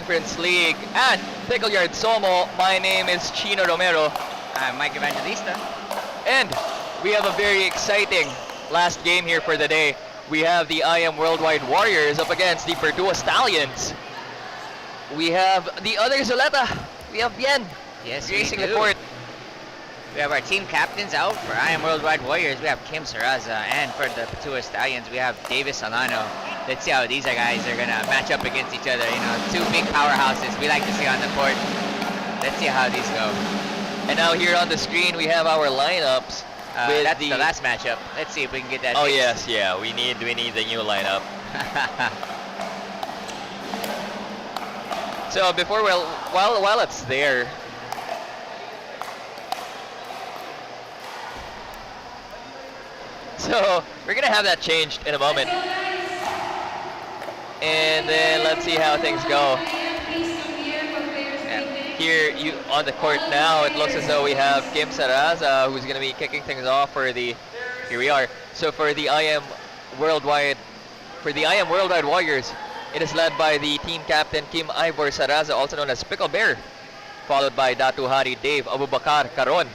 Champions League at Pickle Yard SOMO. My name is Chino Romero. I'm Mike Evangelista. And we have a very exciting last game here for the day. We have the IAMWorldwide Warriors up against the Pertua Stallions. We have the other Zuleta. We have Bien. Yes, gracing we the do. court. We have our team captains out for IAMWorldwide Warriors. We have Kim Saraza, and for the Pertua Stallions, we have Davis Solano. Let's see how these guys are gonna match up against each other. You know, two big powerhouses we like to see on the court. Let's see how these go. And now here on the screen we have our lineups. That's the last matchup. Let's see if we can get that. Oh fixed. yes, yeah. We need the new lineup. So before while it's there. So we're gonna have that changed in a moment. And then let's see how things go. Here on the court now, it looks as though we have Kim Saraza, who's going to be kicking things off for the. Here we are. So for the IAMWorldwide Warriors, it is led by the team captain Kim Ivor Saraza, also known as Pickle Bear, followed by Datu Hari Dave Abubakar Caron,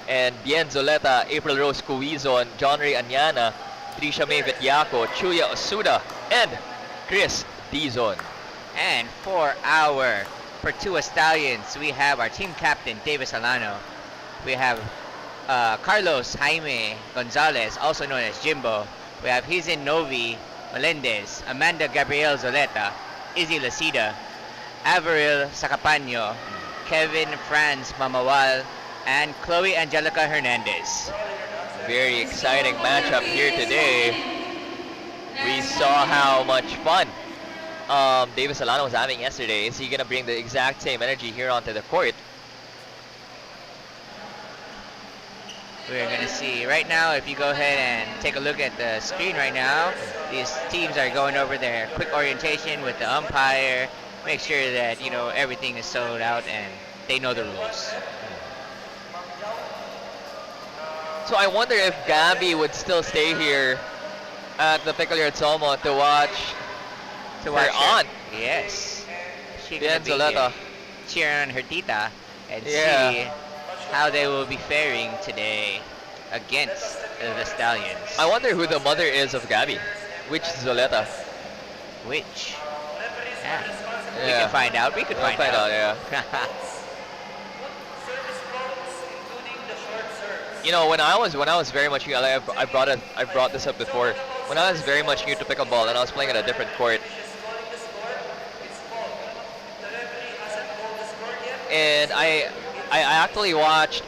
and Bien Zuleta, April Rose Cuizon, John Ray Anyana, Trisha May Vitiaco, Chuya Osuda, and Chris Dizon. And for our Pertua Stallions, we have our team captain, Davis Solano. We have Carlos Jaime Gonzalez, also known as Jimbo. We have Hizin Novi Melendez, Amanda Gabriel Zoleta, Izzy Lacida, Averil Sacapano, Kevin Franz Mamawal, and Chloe Angelica Hernandez. Very exciting matchup here today. We saw how much fun Davis Solano was having yesterday. Is he going to bring the exact same energy here onto the court? We're going to see right now. If you go ahead and take a look at the screen right now, these teams are going over their quick orientation with the umpire. Make sure that, you know, everything is sold out and they know the rules. So I wonder if Gabby would still stay here at the Pickle Yard SOMO to watch her aunt. Yes. She's Bien going to be Zuleta. here, cheering on her tita and see how they will be faring today against the Stallions. I wonder who the mother is of Gabby. Which Zuleta? Which? Yeah. We can find out. We could We'll find out. yeah. You know, when I was very much new, I brought this up before. When I was very much new to pickleball and I was playing at a different court, and I actually watched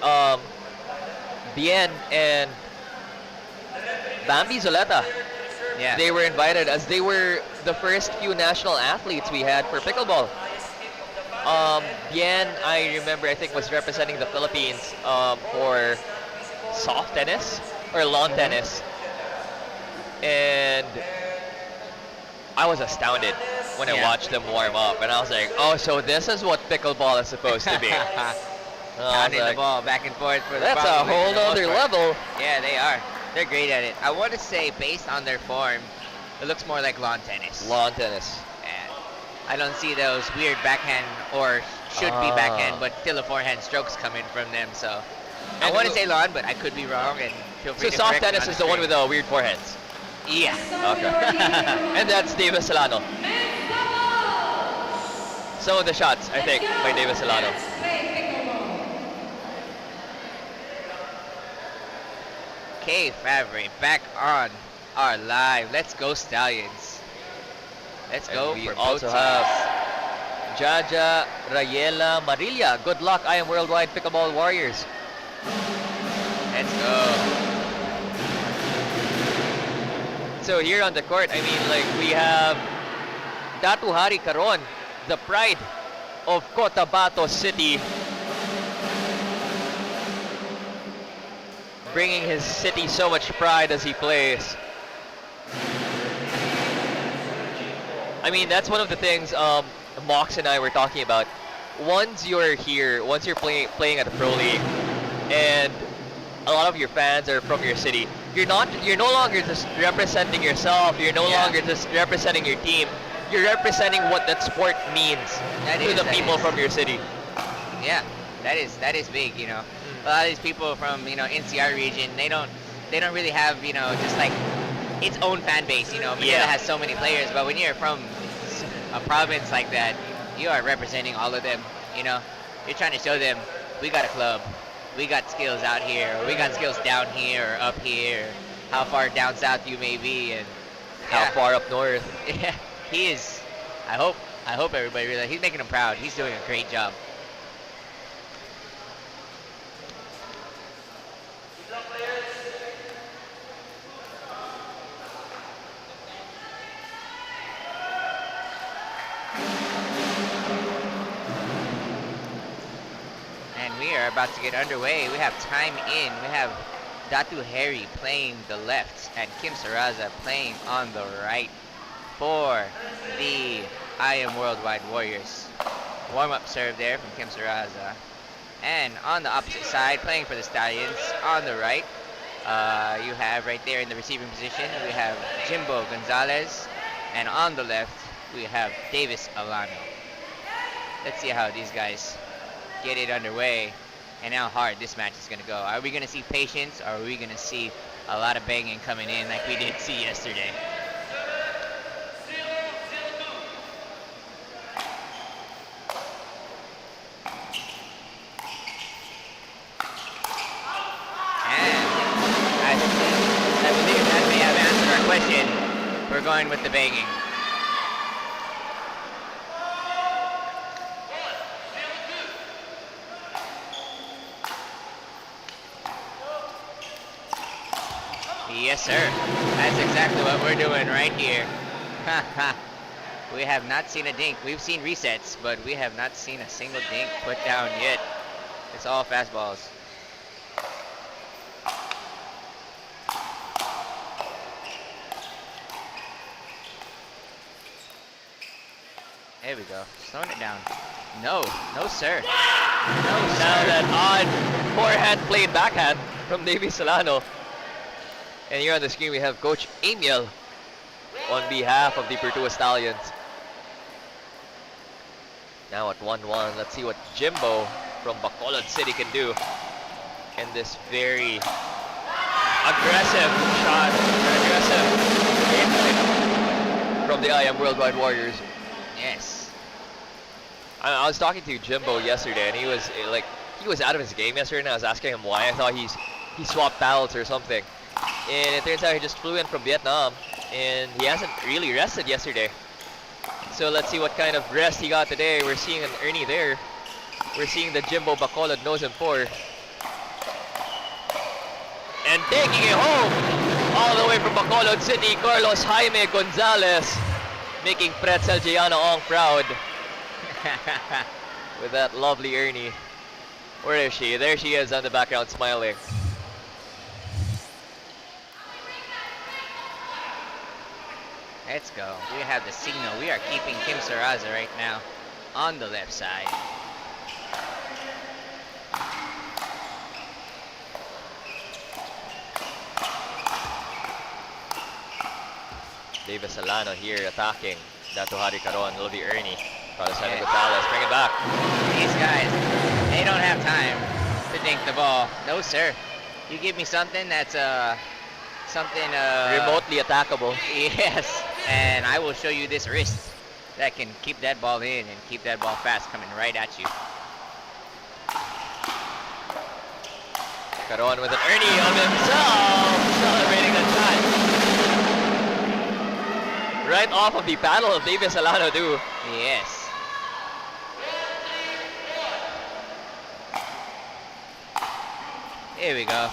Bien and Bambi Zuleta. Yeah. They were invited as they were the first few national athletes we had for pickleball. Bien, I remember, I think was representing the Philippines for soft tennis or lawn tennis, and I was astounded when I watched them warm up, and I was like, oh, so this is what pickleball is supposed to be. Pounding the ball back and forth for the That's a ball whole other level. Yeah, they are. They're great at it. I want to say, based on their form, it looks more like lawn tennis. Lawn tennis. And I don't see those weird backhand or should be backhand, but still a forehand strokes coming from them. So I want to say lawn, but I could be wrong. And feel free So to soft correct me tennis on is the one with the weird foreheads. Yeah. Okay. And that's Davis Solano. Some of the shots, I think, by Davis Solano. Okay, Favre, back on our live. Let's go Stallions. Let's go We for both also teams. have Jaja Rayela Marilla. Good luck, IAMWorldwide Pickleball Warriors. Let's go. So here on the court, I mean, like, we have Datu Hari Caron, the pride of Cotabato City, bringing his city so much pride as he plays. I mean, that's one of the things Mox and I were talking about. Once you're here, once you're playing at the Pro League, and a lot of your fans are from your city, you're no longer just representing yourself, you're no longer just representing your team, you're representing what that sport means to the people from your city. Yeah, that is big. You know, a lot of these people from NCR region, they don't really have just like its own fan base. Manila Yeah. has so many players, but when you're from a province like that, you are representing all of them. You're trying to show them we got a club, we got skills out here, or we got skills down here or up here, how far down south you may be, and How yeah. far up north? Yeah, he is. I hope everybody realizes he's making them proud. He's doing a great job. And we are about to get underway. We have time in. We have Datu Harry playing the left and Kim Saraza playing on the right for the IAMWorldwide Warriors. Warm-up serve there from Kim Saraza. And on the opposite side, playing for the Stallions, on the right, you have right there in the receiving position, we have Jimbo Gonzalez. And on the left, we have Davis Alano. Let's see how these guys get it underway and how hard this match is going to go. Are we going to see patience, or are we going to see a lot of banging coming in like we did see yesterday? And I believe that may have answered our question. We're going with the banging. Yes, sir. That's exactly what we're doing right here. We have not seen a dink. We've seen resets, but we have not seen a single dink put down yet. It's all fastballs. There we go. Slowing it down. No, sir. No, Now sir. that odd forehand played backhand from Davy Solano. And here on the screen we have Coach Amiel on behalf of the Pertua Stallions. Now at 1-1, let's see what Jimbo from Bacolod City can do in this very aggressive shot, aggressive gameplay from the IAMWorldwide Warriors. Yes. I was talking to Jimbo yesterday, and he was out of his game yesterday, and I was asking him why. I thought he swapped paddles or something. And it turns out he just flew in from Vietnam, and he hasn't really rested yesterday. So let's see what kind of rest he got today. We're seeing an Ernie there. We're seeing the Jimbo Bacolod nose and four. And taking it home all the way from Bacolod City, Carlos Jaime Gonzalez, making Pretzel Gianna Ong proud with that lovely Ernie. Where is she? There she is on the background smiling. Let's go. We have the signal. We are keeping Kim Saraza right now on the left side. Davis Alano here attacking. Dato Hari Caron, Lodi Ernie. Carlos Jaime Gonzalez, bring it back. These guys, they don't have time to dink the ball. No, sir. You give me something that's something Remotely attackable. Yes, and I will show you this wrist that can keep that ball in and keep that ball fast coming right at you. Caron with an Ernie of himself, celebrating the shot. Right off of the paddle of Davis Alano too. Yes. Here we go.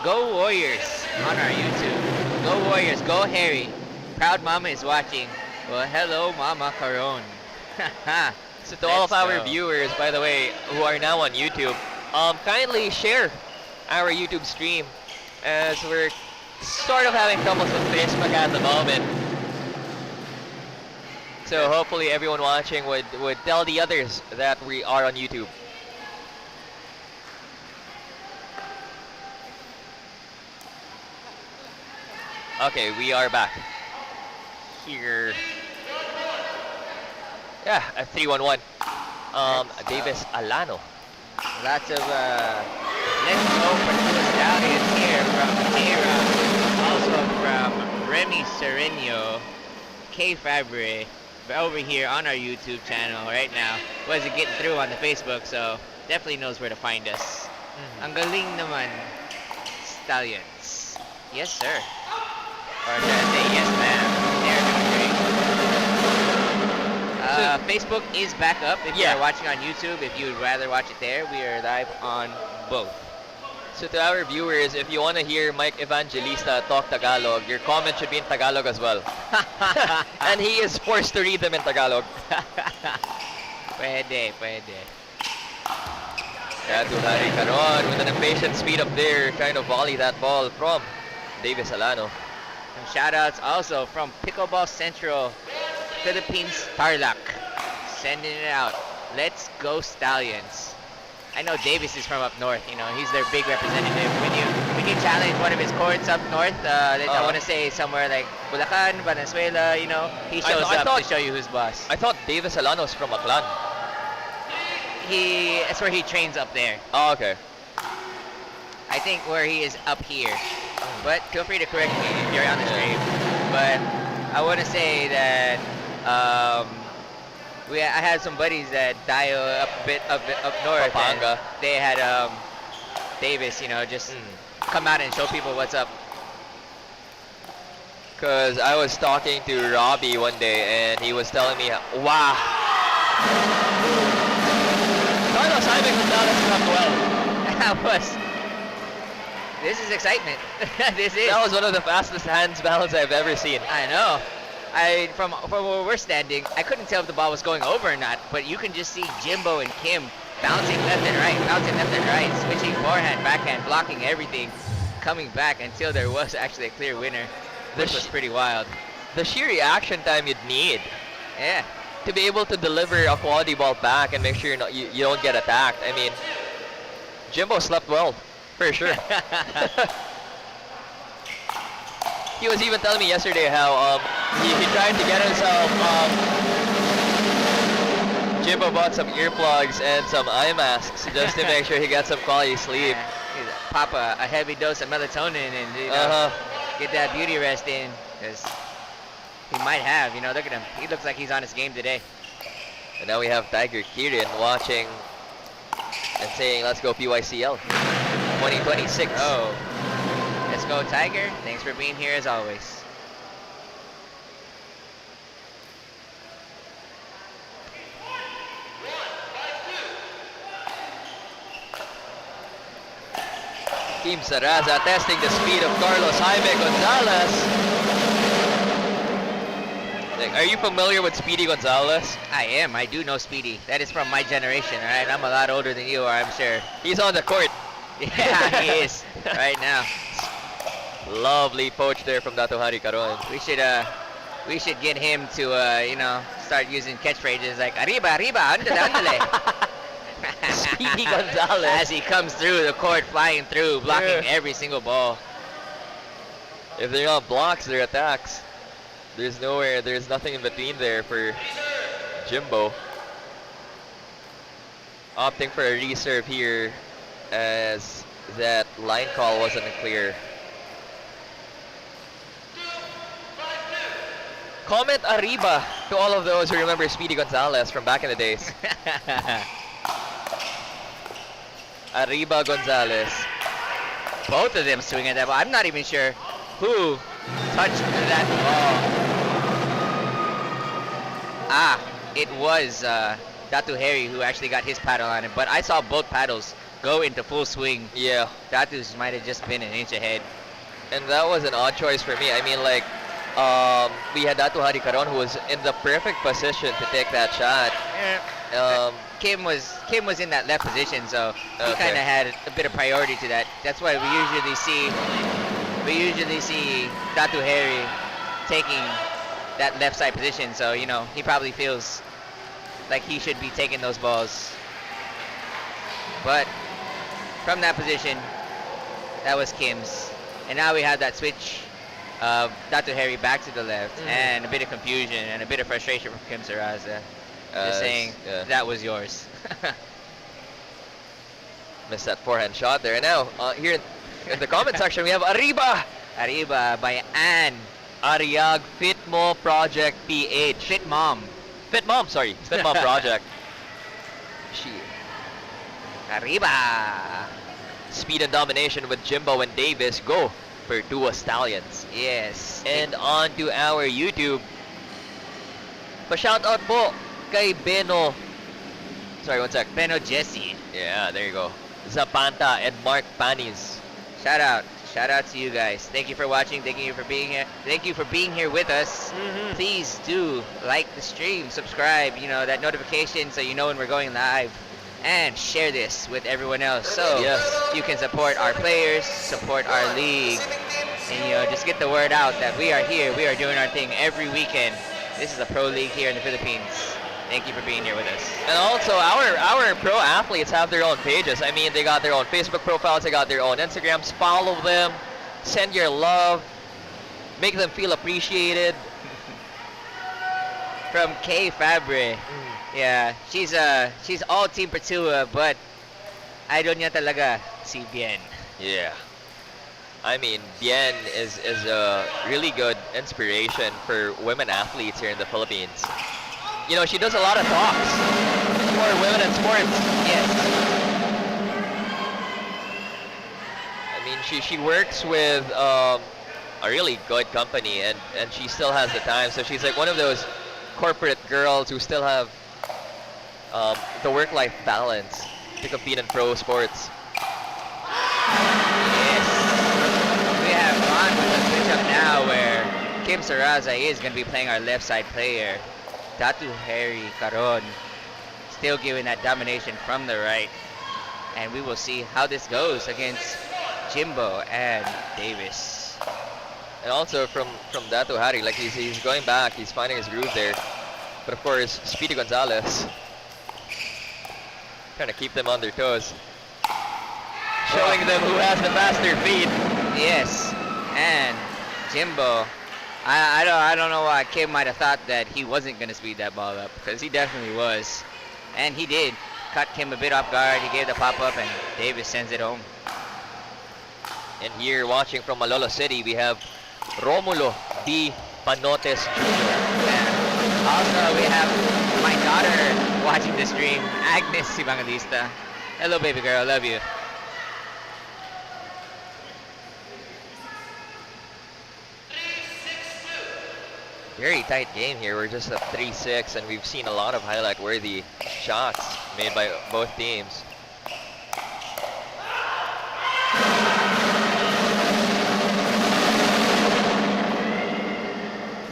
Go Warriors on our YouTube. Go Warriors. Go Harry. Proud Mama is watching. Well, hello, Mama Caron. So to all of Let's our go. viewers, by the way, who are now on YouTube, kindly share our YouTube stream, as we're sort of having troubles with Facebook at the moment. So hopefully everyone watching would tell the others that we are on YouTube. Okay, we are back. Here Yeah, a 3-1-1. Davis Alano. Lots of let's go for Pertua Stallions here from Tara. Also from Remy Sereno, K Fabre, over here on our YouTube channel right now. Wasn't getting through on the Facebook, so definitely knows where to find us. Ang galing naman, Stallions. Yes, sir. Or should I say yes, ma'am. They're doing great. Facebook is back up if Yeah. you're watching on YouTube. If you would rather watch it there, we are live on both. So to our viewers, if you want to hear Mike Evangelista talk Tagalog, your comment should be in Tagalog as well. And he is forced to read them in Tagalog. Pwede. Kaya Hari Caron with an impatient speed up there, trying to volley that ball from Davis Alano. Some shout-outs also from Pickleball Central, Philippines Tarlac, sending it out. Let's go Stallions. I know Davis is from up north, you know, he's their big representative. When you challenge one of his courts up north, I want to say somewhere like Bulacan, Valenzuela, you know, he shows up to show you who's boss. I thought Davis Alano's from Aklan. That's where he trains up there. Oh, okay. I think where he is up here. But feel free to correct me if you're on the stream. But I want to say that I had some buddies that dial up a bit up north. Pampanga. And they had Davis, you know, just come out and show people what's up. Because I was talking to Robbie one day and he was telling me, wow. Carlos Jaime Gonzalez dropped well. This is excitement. That was one of the fastest hands balance I've ever seen. I know. From where we're standing, I couldn't tell if the ball was going over or not, but you can just see Jimbo and Kim bouncing left and right, switching forehand, backhand, blocking everything, coming back until there was actually a clear winner, which was pretty wild. The sheer reaction time you'd need. Yeah. To be able to deliver a quality ball back and make sure you don't get attacked. I mean, Jimbo slept well, for sure. He was even telling me yesterday how he tried to get himself. Jimbo bought some earplugs and some eye masks just to make sure he got some quality sleep. Pop a heavy dose of melatonin and get that beauty rest in, because he might have. You know, look at him. He looks like he's on his game today. And now we have Tiger Kirin watching and saying, "Let's go PYCL 2026." Oh. Let's go, Tiger. Thanks for being here as always. Team Saraza testing the speed of Carlos Jaime Gonzalez. Are you familiar with Speedy Gonzalez? I am. I do know Speedy. That is from my generation, all right? I'm a lot older than you are, I'm sure. He's on the court. Yeah, he is right now. Lovely poach there from Dato Hari Caron. We should get him to start using catchphrases like arriba, andale, andale. Speedy Gonzalez. As he comes through the court, flying through, blocking every single ball. If they're not blocks, they're attacks. There's nothing in between there for Jimbo. Opting for a reserve here as that line call wasn't clear. Comment arriba to all of those who remember Speedy Gonzalez from back in the days. Arriba Gonzalez. Both of them swinging that ball. I'm not even sure who touched that ball. It was Datu Harry who actually got his paddle on it, but I saw both paddles go into full swing. Yeah. Datu's might have just been an inch ahead. And that was an odd choice for me. I mean, like, we had Datu Hari Caron who was in the perfect position to take that shot. Kim was in that left position, so he kind of had a bit of priority to that. That's why we usually see Datu Harry taking that left side position. So you know he probably feels like he should be taking those balls. But from that position, that was Kim's, and now we have that switch of Datu Harry back to the left, and a bit of confusion and a bit of frustration from Kim Saraza. Just saying, yeah. that was yours. Missed that forehand shot there. And now, here in the comment section, we have Arriba! Arriba by Ann. Ariag Fitmo Project PH. Fit Mom. Fit Mom, sorry. Fit Mom Project. She. Arriba! Speed and domination with Jimbo and Davis. Go for Pertua Stallions. Yes. And on to our YouTube. Pa-shoutout po kay Beno. Sorry, one sec. Beno Jesse. Yeah, there you go. Zapanta and Mark Panis. Shout out. Shout out to you guys. Thank you for watching. Thank you for being here. Thank you for being here with us. Please do like the stream, subscribe, that notification so you know when we're going live. And share this with everyone else so you can support our players, support our league, and just get the word out that we are here. We are doing our thing every weekend. This is a pro league here in the Philippines. Thank you for being here with us. And also, our pro athletes have their own pages. I mean, they got their own Facebook profiles, they got their own Instagrams. Follow them, send your love, make them feel appreciated. From Kay Fabre. Yeah, she's all Team Pertua, but idol niya talaga si Bien. Yeah. I mean, Bien is a really good inspiration for women athletes here in the Philippines. She does a lot of talks for women in sports. Yes. I mean, she works with a really good company, and she still has the time. So she's like one of those corporate girls who still have the work-life balance to compete in pro sports. Yes. We have on with the switch up now where Kim Saraza is going to be playing our left side player. Datu Harry Caron still giving that domination from the right. And we will see how this goes against Jimbo and Davis. And also from Datu Harry, like he's going back, he's finding his groove there. But of course, Speedy Gonzalez trying to keep them on their toes. Showing them who has the faster feet. Yes. And Jimbo, I don't know why Kim might have thought that he wasn't going to speed that ball up, because he definitely was. And he did. Cut Kim a bit off guard. He gave the pop-up, and Davis sends it home. And here, watching from Malolo City, we have Romulo D. Panotes Jr. And also, we have my daughter watching the stream, Agnes Evangelista. Hello, baby girl. Love you. Very tight game here. We're just at 3-6, and we've seen a lot of highlight-worthy shots made by both teams.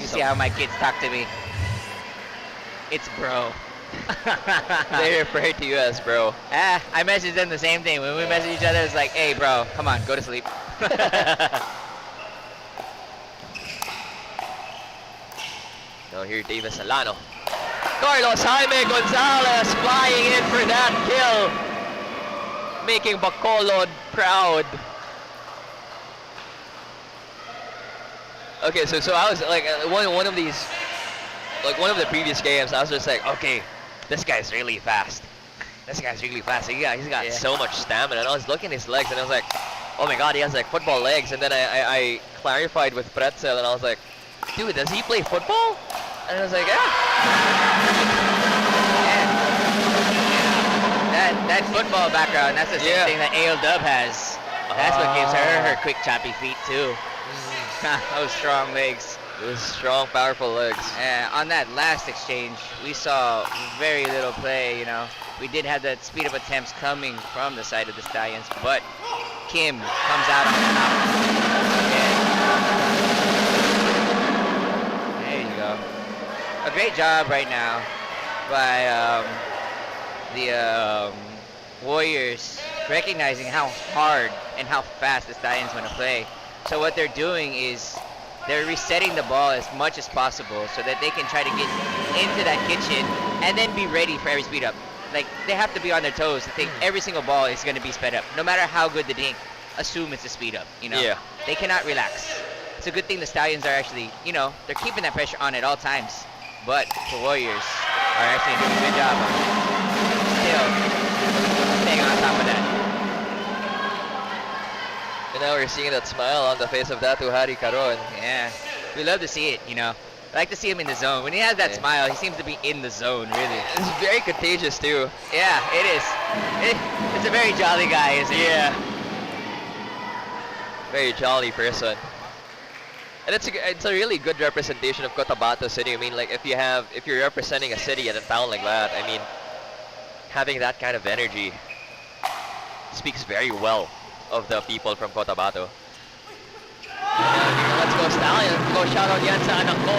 You see how my kids talk to me? It's bro. They refer to you as bro. I message them the same thing. When we message each other, it's like, hey, bro, come on, go to sleep. Now here, Davis Alano. Carlos Jaime Gonzalez flying in for that kill, making Bacolod proud. Okay, so I was like one of these, like one of the previous games, I was just like, okay, this guy's really fast. This guy's really fast. He's got so much stamina. And I was looking at his legs, and I was like, oh my god, he has like football legs. And then I clarified with Pretzel, and I was like, dude, does he play football? And I was like, yeah. That football background, that's the same thing that AL Dub has. That's what gives her quick choppy feet too. Those strong legs. Those strong, powerful legs. On that last exchange, we saw very little play, We did have that speed of attempts coming from the side of the Stallions, but Kim comes out on top. There you go. A great job right now by the Warriors recognizing how hard and how fast the Stallions want to play. So what they're doing is they're resetting the ball as much as possible so that they can try to get into that kitchen and then be ready for every speed up. Like, they have to be on their toes to think every single ball is going to be sped up. No matter how good the dink, assume it's a speed up, Yeah. They cannot relax. It's a good thing the Stallions are actually, they're keeping that pressure on at all times. But for Warriors, are actually doing a good job of still staying on top of that. And now we're seeing that smile on the face of Datu Hari Caron. Yeah, we love to see it, you know. I like to see him in the zone. When he has that smile, he seems to be in the zone, really. It's very contagious too. Yeah, it is. It's a very jolly guy, isn't he? Yeah. Very jolly person. And it's a really good representation of Cotabato City. I mean, like if you're representing a city and a town like that, I mean, having that kind of energy speaks very well of the people from Cotabato. Let's go Stallions. Go shoutout yan sa anak ko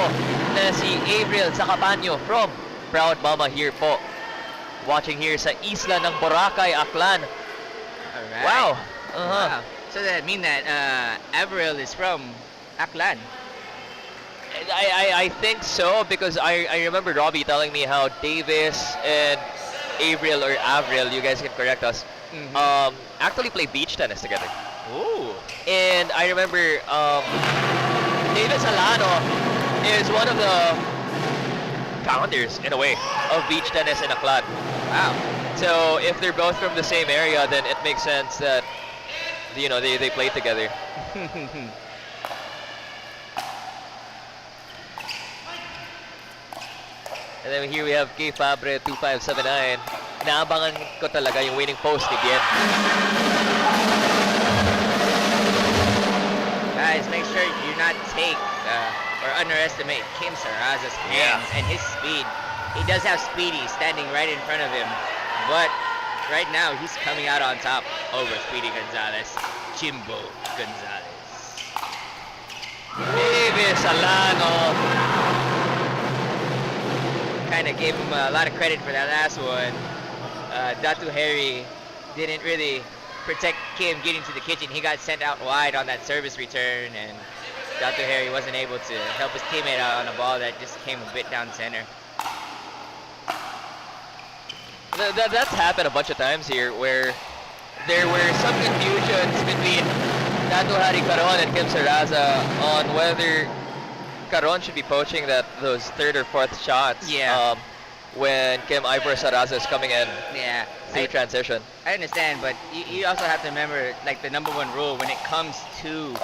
na si Avril Zacapanyo from Proud Mama here po. Watching here sa Isla ng Boracay, Aklan. Alright. Wow. Wow. So does that mean that Avril is from Aklan? I think so, because I remember Robbie telling me how Davis and Avril, or Avril, you guys can correct us, actually play beach tennis together. Ooh. And I remember Davis Alano is one of the founders, in a way, of beach tennis in Aklan. Wow. So if they're both from the same area, then it makes sense that, you know, they play together. And then here we have Kay Fabre 2579. Naabangan ko talaga yung winning post ni Bien. Guys, make sure you not take or underestimate Kim Saraza's hands and his speed. He does have Speedy standing right in front of him, but right now he's coming out on top over Speedy Gonzalez, Jimbo Gonzalez. Davis Alano. Kind of gave him a lot of credit for that last one. Datu Harry didn't really protect Kim getting to the kitchen. He got sent out wide on that service return, and Datu Harry wasn't able to help his teammate out on a ball that just came a bit down center. That's happened a bunch of times here, where there were some confusions between Datu Hari Caron and Kim Saraza on whether Caron should be poaching those third or fourth shots. Yeah. When Kim Ivor Saraza is coming in. Yeah. Through transition. I understand, but you also have to remember, like, the number one rule when it comes to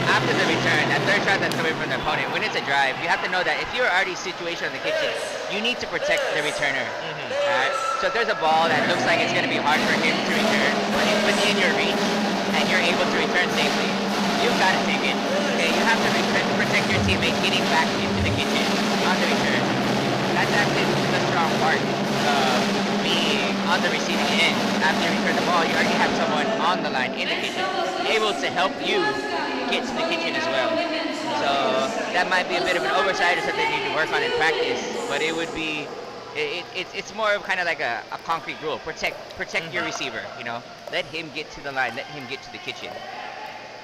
after the return, that third shot that's coming from the opponent, when it's a drive, you have to know that if you're already situated in the kitchen, you need to protect the returner. Alright? So if there's a ball that looks like it's going to be hard for him to return, but it's within your reach and you're able to return safely, you've got to take it. Okay, you have to protect your teammate getting back into the kitchen on the return. That's actually the strong part of being on the receiving end. After you return the ball, you already have someone on the line in the kitchen able to help you get to the kitchen as well. So that might be a bit of an oversight or something you need to work on in practice, but it would be, it's more of kind of like a concrete rule. Protect your receiver, you know. Let him get to the line, let him get to the kitchen.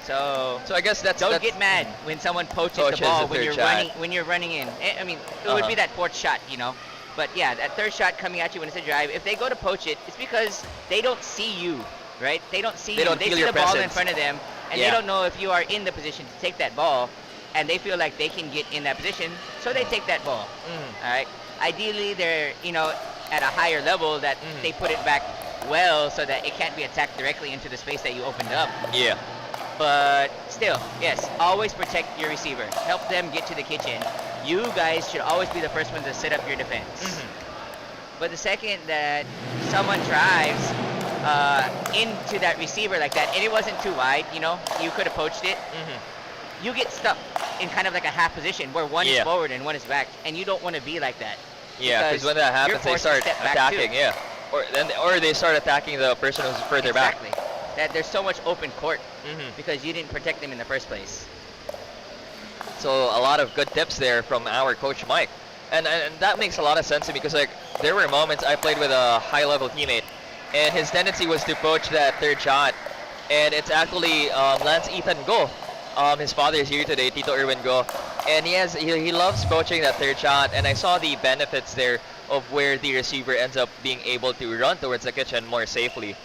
So I guess don't get mad when someone poaches the ball when you're running in. I mean, it would be that fourth shot, you know. But yeah, that third shot coming at you when it's a drive, if they go to poach it, it's because they don't see you, right? They don't see you. They see the ball in front of them, and they don't know if you are in the position to take that ball, and they feel like they can get in that position, so they take that ball. All right. Ideally, they're, you know, at a higher level that they put it back well so that it can't be attacked directly into the space that you opened up. Yeah. But still, yes, always protect your receiver. Help them get to the kitchen. You guys should always be the first one to set up your defense. But the second that someone drives into that receiver like that, and it wasn't too wide, you know, you could have poached it, you get stuck in kind of like a half position where one is forward and one is back, and you don't want to be like that. Yeah, because when that happens, they start attacking, or they start attacking the person who's further back. Exactly. That there's so much open court because you didn't protect them in the first place. So a lot of good tips there from our coach Mike, and that makes a lot of sense to me, because like there were moments I played with a high-level teammate, and his tendency was to poach that third shot, and it's actually Lance Ethan Go. His father is here today, Tito Irwin Go, and he loves poaching that third shot, and I saw the benefits there of where the receiver ends up being able to run towards the kitchen more safely.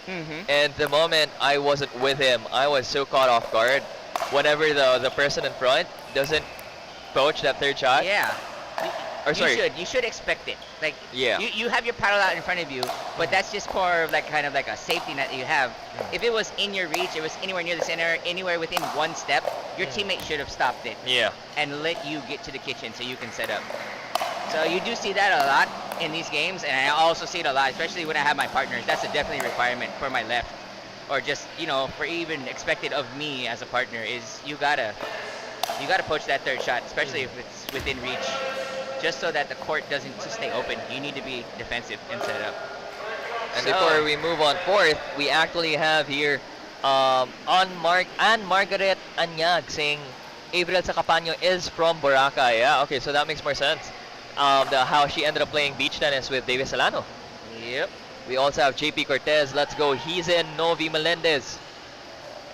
And the moment I wasn't with him, I was so caught off guard whenever the person in front doesn't poach that third shot. Yeah. Or sorry. You should expect it. Like Yeah. you have your paddle out in front of you, but that's just more of like kind of like a safety net that you have. If it was in your reach, it was anywhere near the center, anywhere within one step, your teammate should have stopped it Yeah. and let you get to the kitchen so you can set up. So you do see that a lot in these games, and I also see it a lot, especially when I have my partners. That's a definitely requirement for my left, or just for even expected of me as a partner is you gotta poach that third shot, especially if it's within reach, just so that the court doesn't just stay open. You need to be defensive and set up. And before we move on fourth, we actually have here Margaret Anyag saying April Sacapaño is from Boracay. Yeah, okay, so that makes more sense. How she ended up playing beach tennis with Davis Solano. Yep. We also have JP Cortez. Let's go. He's in Novi Melendez.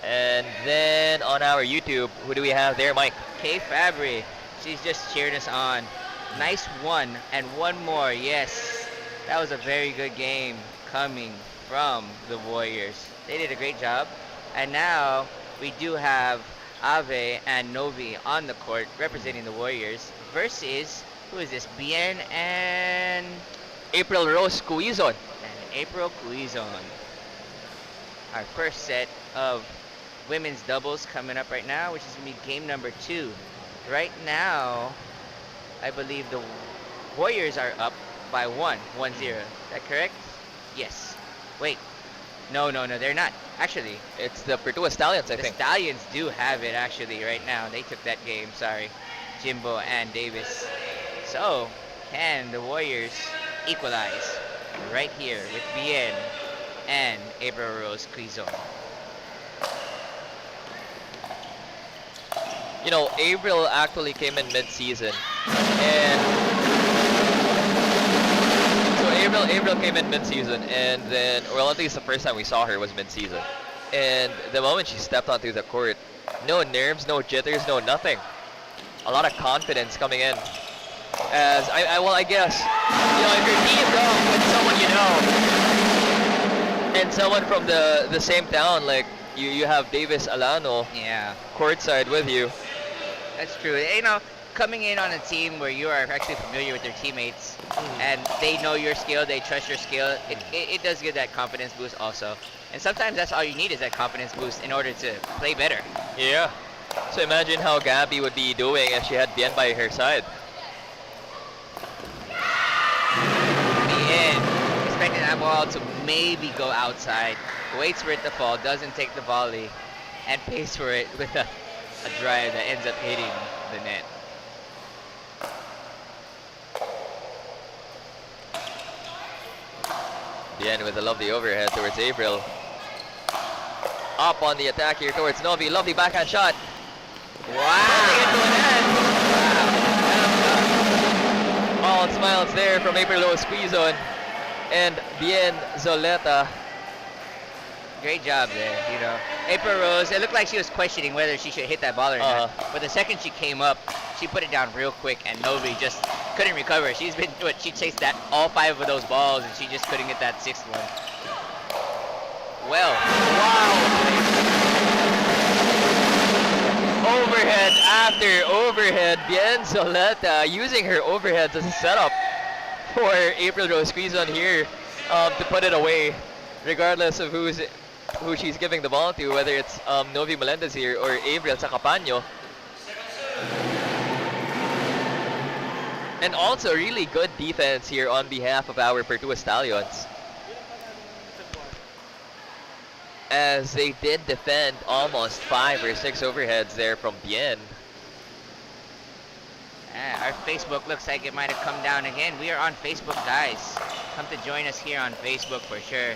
And then on our YouTube, who do we have there, Mike? Kay Fabry. She's just cheered us on. Nice one and one more. Yes, that was a very good game coming from the Warriors. They did a great job. And now we do have Ave and Novi on the court representing the Warriors versus, who is this? Bien and April Rose Cuizon. April Cuizon. Our first set of women's doubles coming up right now, which is going to be game number 2. Right now, I believe the Warriors are up by 1-0. Is that correct? Yes. Wait. No, they're not. Actually, It's the Pertua Stallions, I the think. Stallions do have it actually right now. They took that game, sorry. Jimbo and Davis. So, can the Warriors equalize right here with Bien and April Rose Cuizon? You know, April actually came in mid-season, and so April came in mid-season, and then, well, at least the first time we saw her was mid-season, and the moment she stepped onto the court, no nerves, no jitters, no nothing, a lot of confidence coming in. As I guess, if you're teamed up with someone you know, and someone from the same town, like you have Davis Alano Yeah. courtside with you. That's true. Coming in on a team where you are actually familiar with their teammates and they know your skill, they trust your skill, it does give that confidence boost also. And sometimes that's all you need is that confidence boost in order to play better. Yeah. So imagine how Gabby would be doing if she had Bien by her side. Bien, expecting that ball to maybe go outside, waits for it to fall, doesn't take the volley, and pays for it with a drive that ends up hitting the net. Bien with a lovely overhead towards April. Up on the attack here towards Novi. Lovely backhand shot. Putting it to an end. All smiles there from April Rose Cuizon and Bien Zoleta. Great job there, April Rose, it looked like she was questioning whether she should hit that ball or not. But the second she came up, she put it down real quick and Novi just couldn't recover. She chased all 5 of those balls and she just couldn't get that 6th one. Well, wow. Overhead after overhead. Bien Zoleta using her overheads as a setup for April Rose Cuizon here to put it away, regardless of who she's giving the ball to, whether it's Novi Melendez here or April Sacapaño. And also really good defense here on behalf of our Pertua Stallions, as they did defend almost 5 or 6 overheads there from Bien. Our Facebook looks like it might have come down again. We are on Facebook, guys. Come to join us here on Facebook for sure.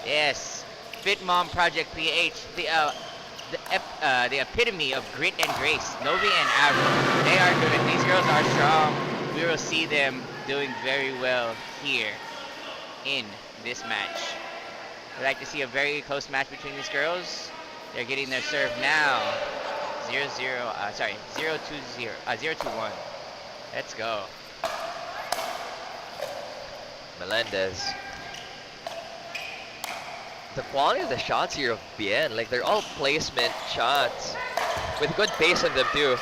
Yes, Fit Mom Project PH, the epitome of grit and grace. Novi and Avril, they are good. These girls are strong. We will see them doing very well here in this match. I'd like to see a very close match between these girls. They're getting their serve now. 0-2-1. Let's go. Melendez. The quality of the shots here of Bien, like they're all placement shots with good pace on them too.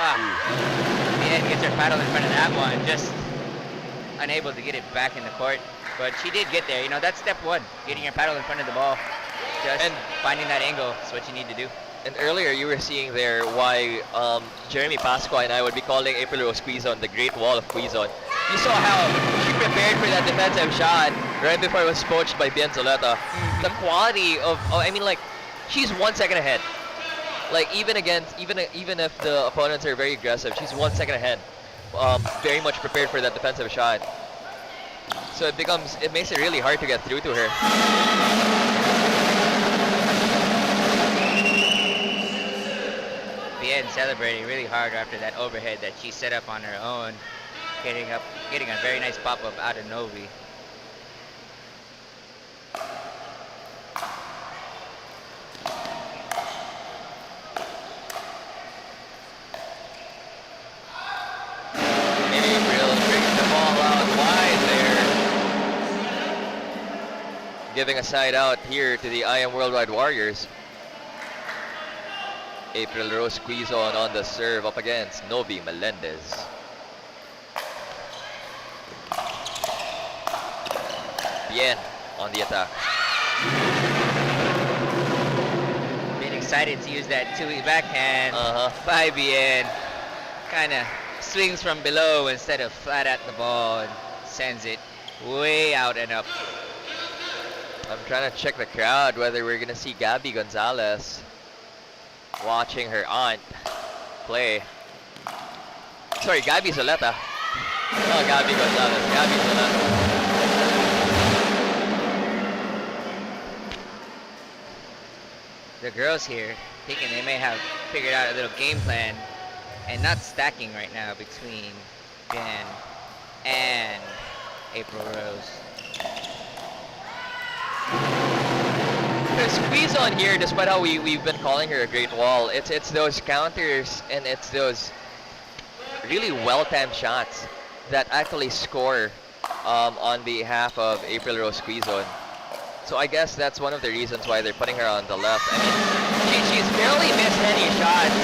Bien gets her paddle in front of that one, just unable to get it back in the court. But she did get there. You know, that's step one, getting your paddle in front of the ball. Just finding that angle is what you need to do. And earlier you were seeing there why Jeremy Pasqua and I would be calling April Rose Quizon the Great Wall of Quizon. You saw how she prepared for that defensive shot right before it was poached by Bien Zoleta. The quality of, I mean, like, she's 1 second ahead. Like, even if the opponents are very aggressive, she's 1 second ahead. Very much prepared for that defensive shot. So it makes it really hard to get through to her. Bien celebrating really hard after that overhead that she set up on her own, getting a very nice pop-up out of Novi. April brings the ball out wide there, giving a side out here to the IAMWorldwide Warriors. April Rose Quizon on the serve up against Novi Melendez. Bien on the attack. Being excited to use that two-way backhand by Bien. Kind of swings from below instead of flat at the ball and sends it way out and up. I'm trying to check the crowd whether we're going to see Gabby Gonzalez watching her aunt play. Sorry, Gabby Zoleta. Oh, Gabby Gonzalez. Gabby Zoleta. The girls here thinking they may have figured out a little game plan and not stacking right now between Bien and April Rose. The squeeze on here, despite how we've been calling her a great wall, it's those counters and it's those really well-timed shots that actually score on behalf of April Rose Quizon. So I guess that's one of the reasons why they're putting her on the left. I mean, she's barely missed any shots.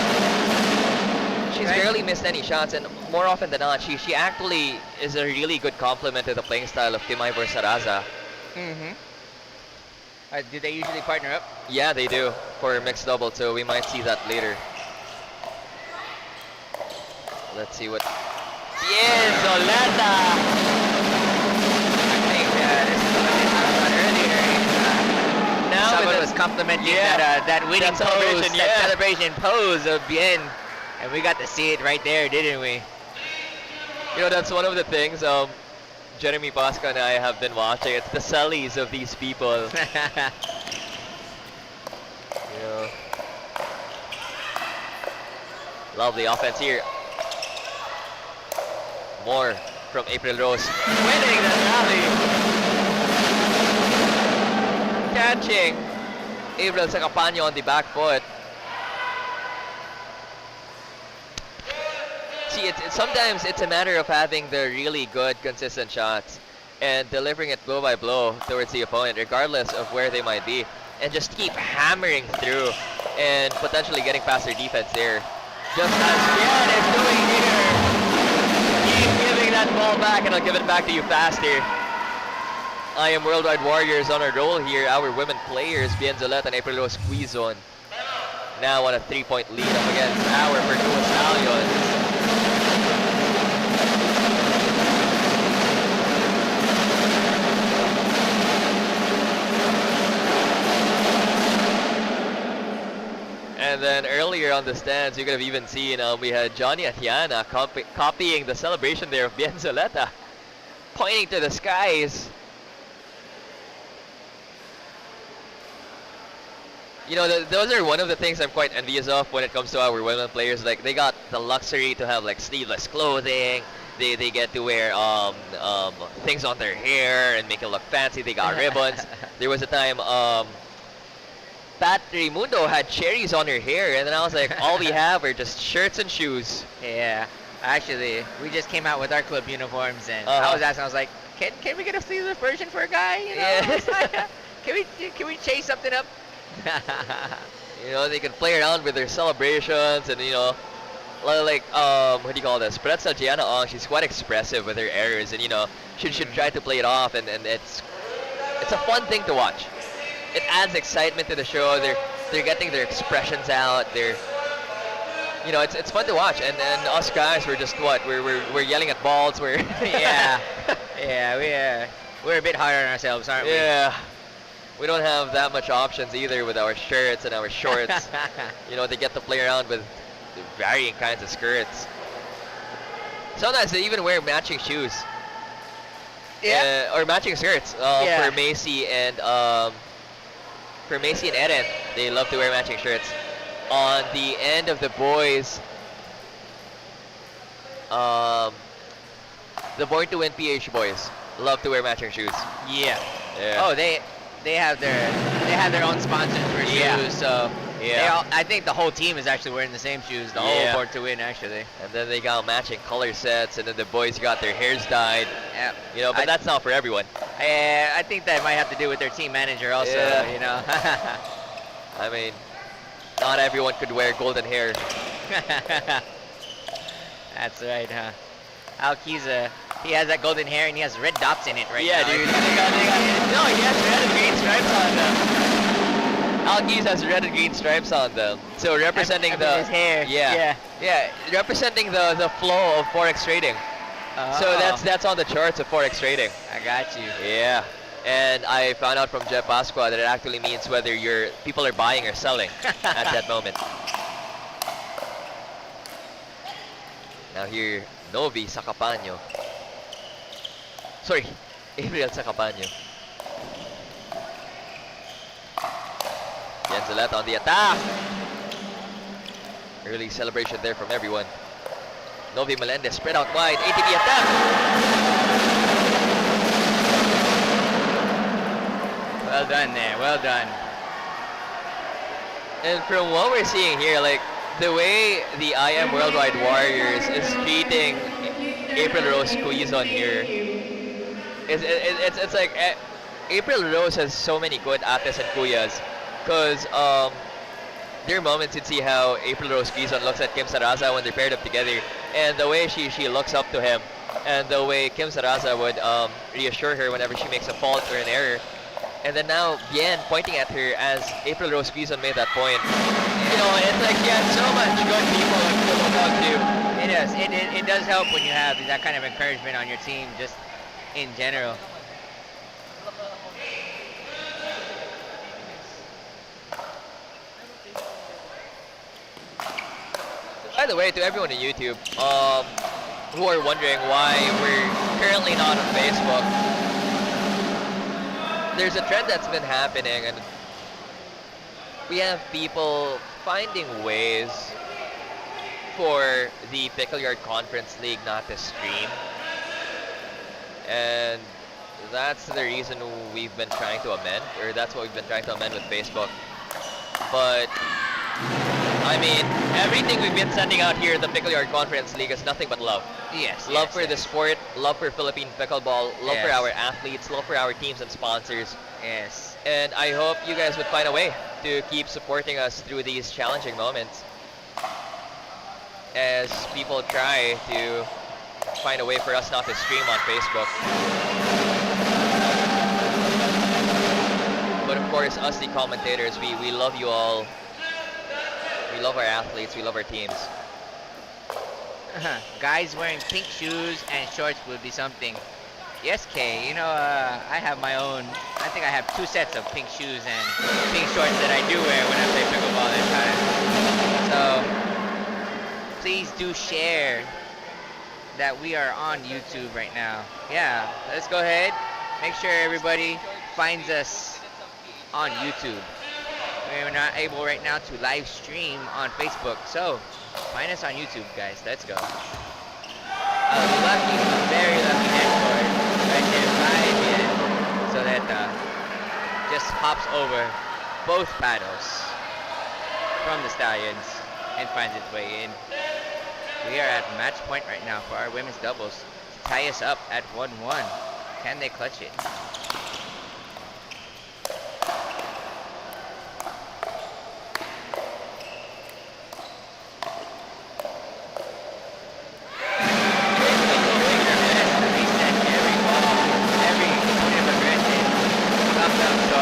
She's barely missed any shots, and more often than not, she actually is a really good complement to the playing style of Kim Ivor Saraza. Do they usually partner up? Yeah, they do for mixed double, so we might see that later. Let's see what. Bien Zoleta! I think this is what they talked about earlier. Now someone was complimenting that winning pose, that celebration pose of Bien. And we got to see it right there, didn't we? You know, that's one of the things Jeremy Pasca and I have been watching. It's the sellies of these people. You know. Lovely offense here. More from April Rose. Winning the rally. Catching April Sacapaño on the back foot. See, sometimes it's a matter of having the really good, consistent shots and delivering it blow by blow towards the opponent, regardless of where they might be, and just keep hammering through and potentially getting past their defense there. Just as Bien is doing here. Keep giving that ball back, and I'll give it back to you faster. IAMWorldwide Warriors on a roll here. Our women players, Bien Zoleta and April Rose Quizon, now on a 3-point lead up against our Pertua Stallions. And then earlier on the stands, you could have even seen we had Johnny Atiana copying the celebration there of Bien Zoleta, pointing to the skies. You know, those are one of the things I'm quite envious of when it comes to our women players. Like, they got the luxury to have like sleeveless clothing. They get to wear things on their hair and make it look fancy. They got ribbons. There was a time Pat Raimundo had cherries on her hair, and then I was like, all we have are just shirts and shoes. Yeah, actually, we just came out with our club uniforms, and I was asking, I was like, can we get a sleeveless version for a guy? You know, can we chase something up? You know, they can play around with their celebrations and, you know, like what do you call this? Pretzel Gianna Ong, she's quite expressive with her errors, and she should try to play it off, and it's a fun thing to watch. It adds excitement to the show. They're getting their expressions out. It's fun to watch, and us guys, we're just we're yelling at balls. We're Yeah, yeah, we're a bit hard on ourselves, aren't we? yeah. We don't have that much options either with our shirts and our shorts. They get to play around with varying kinds of skirts. Sometimes they even wear matching shoes. Yeah. Or matching skirts. Yeah. For Macy and Eren, they love to wear matching shirts. On the end of the boys, the Born to Win PH boys love to wear matching shoes. Yeah. Yeah. Oh, they have their own sponsors for Yeah. shoes, so Yeah. I think the whole team is actually wearing the same shoes. The Yeah. whole Born to Win, actually. And then they got matching color sets, and then the boys got their hairs dyed. Yeah. But that's not for everyone. I think that might have to do with their team manager also. Yeah. I mean, not everyone could wear golden hair. That's right, huh? Alkiza, he has that golden hair and he has red dots in it right Yeah, now. dude. No, he has red and green stripes on them. Algiz has red and green stripes on them. So representing I his hair. Yeah, representing the flow of forex trading. So Oh, that's on the charts of forex trading. I got you. Yeah. And I found out from Jeff Pasqua that it actually means whether people are buying or selling at that moment. Now here, Novi Sacapaño. Sorry, April Sacapaño. Jenzaleta on the attack. Early celebration there from everyone. Novi Melendez spread out wide. ATP attack. Well done there. Well done. And from what we're seeing here, like the way the IAMWorldwide Warriors is treating April Rose Quizon here, it's like April Rose has so many good ates and kuyas, because there are moments you'd see how April Rose Quizon looks at Kim Saraza when they're paired up together, and the way she looks up to him, and the way Kim Saraza would reassure her whenever she makes a fault or an error. And then now Bien pointing at her as April Rose Quizon made that point. It's like she has so much good people to look up to. It does. It does help when you have that kind of encouragement on your team, just in general. By the way, to everyone on YouTube who are wondering why we're currently not on Facebook, there's a trend that's been happening, and we have people finding ways for the Pickle Yard Conference League not to stream, and that's the reason we've been trying to amend, or that's what we've been trying to amend with Facebook. But I mean, everything we've been sending out here at the Pickle Yard Conference League is nothing but love. Yes. Love for the sport, love for Philippine pickleball, love for Yes. our athletes, love for our teams and sponsors. Yes. And I hope you guys would find a way to keep supporting us through these challenging moments as people try to find a way for us not to stream on Facebook. But of course, us the commentators, we love you all. We love our athletes, we love our teams. Guys wearing pink shoes and shorts would be something. Yes, Kay. I have my own. I think I have 2 sets of pink shoes and pink shorts that I do wear when I play pickleball at times. So please do share that we are on YouTube right now. Yeah, let's go ahead. Make sure everybody finds us on YouTube. We're not able right now to live stream on Facebook, so find us on YouTube, guys. Let's go. A very lucky netboard right there by Bien, so that just hops over both paddles from the Stallions and finds its way in. We are at match point right now for our women's doubles to tie us up at 1-1. Can they clutch it?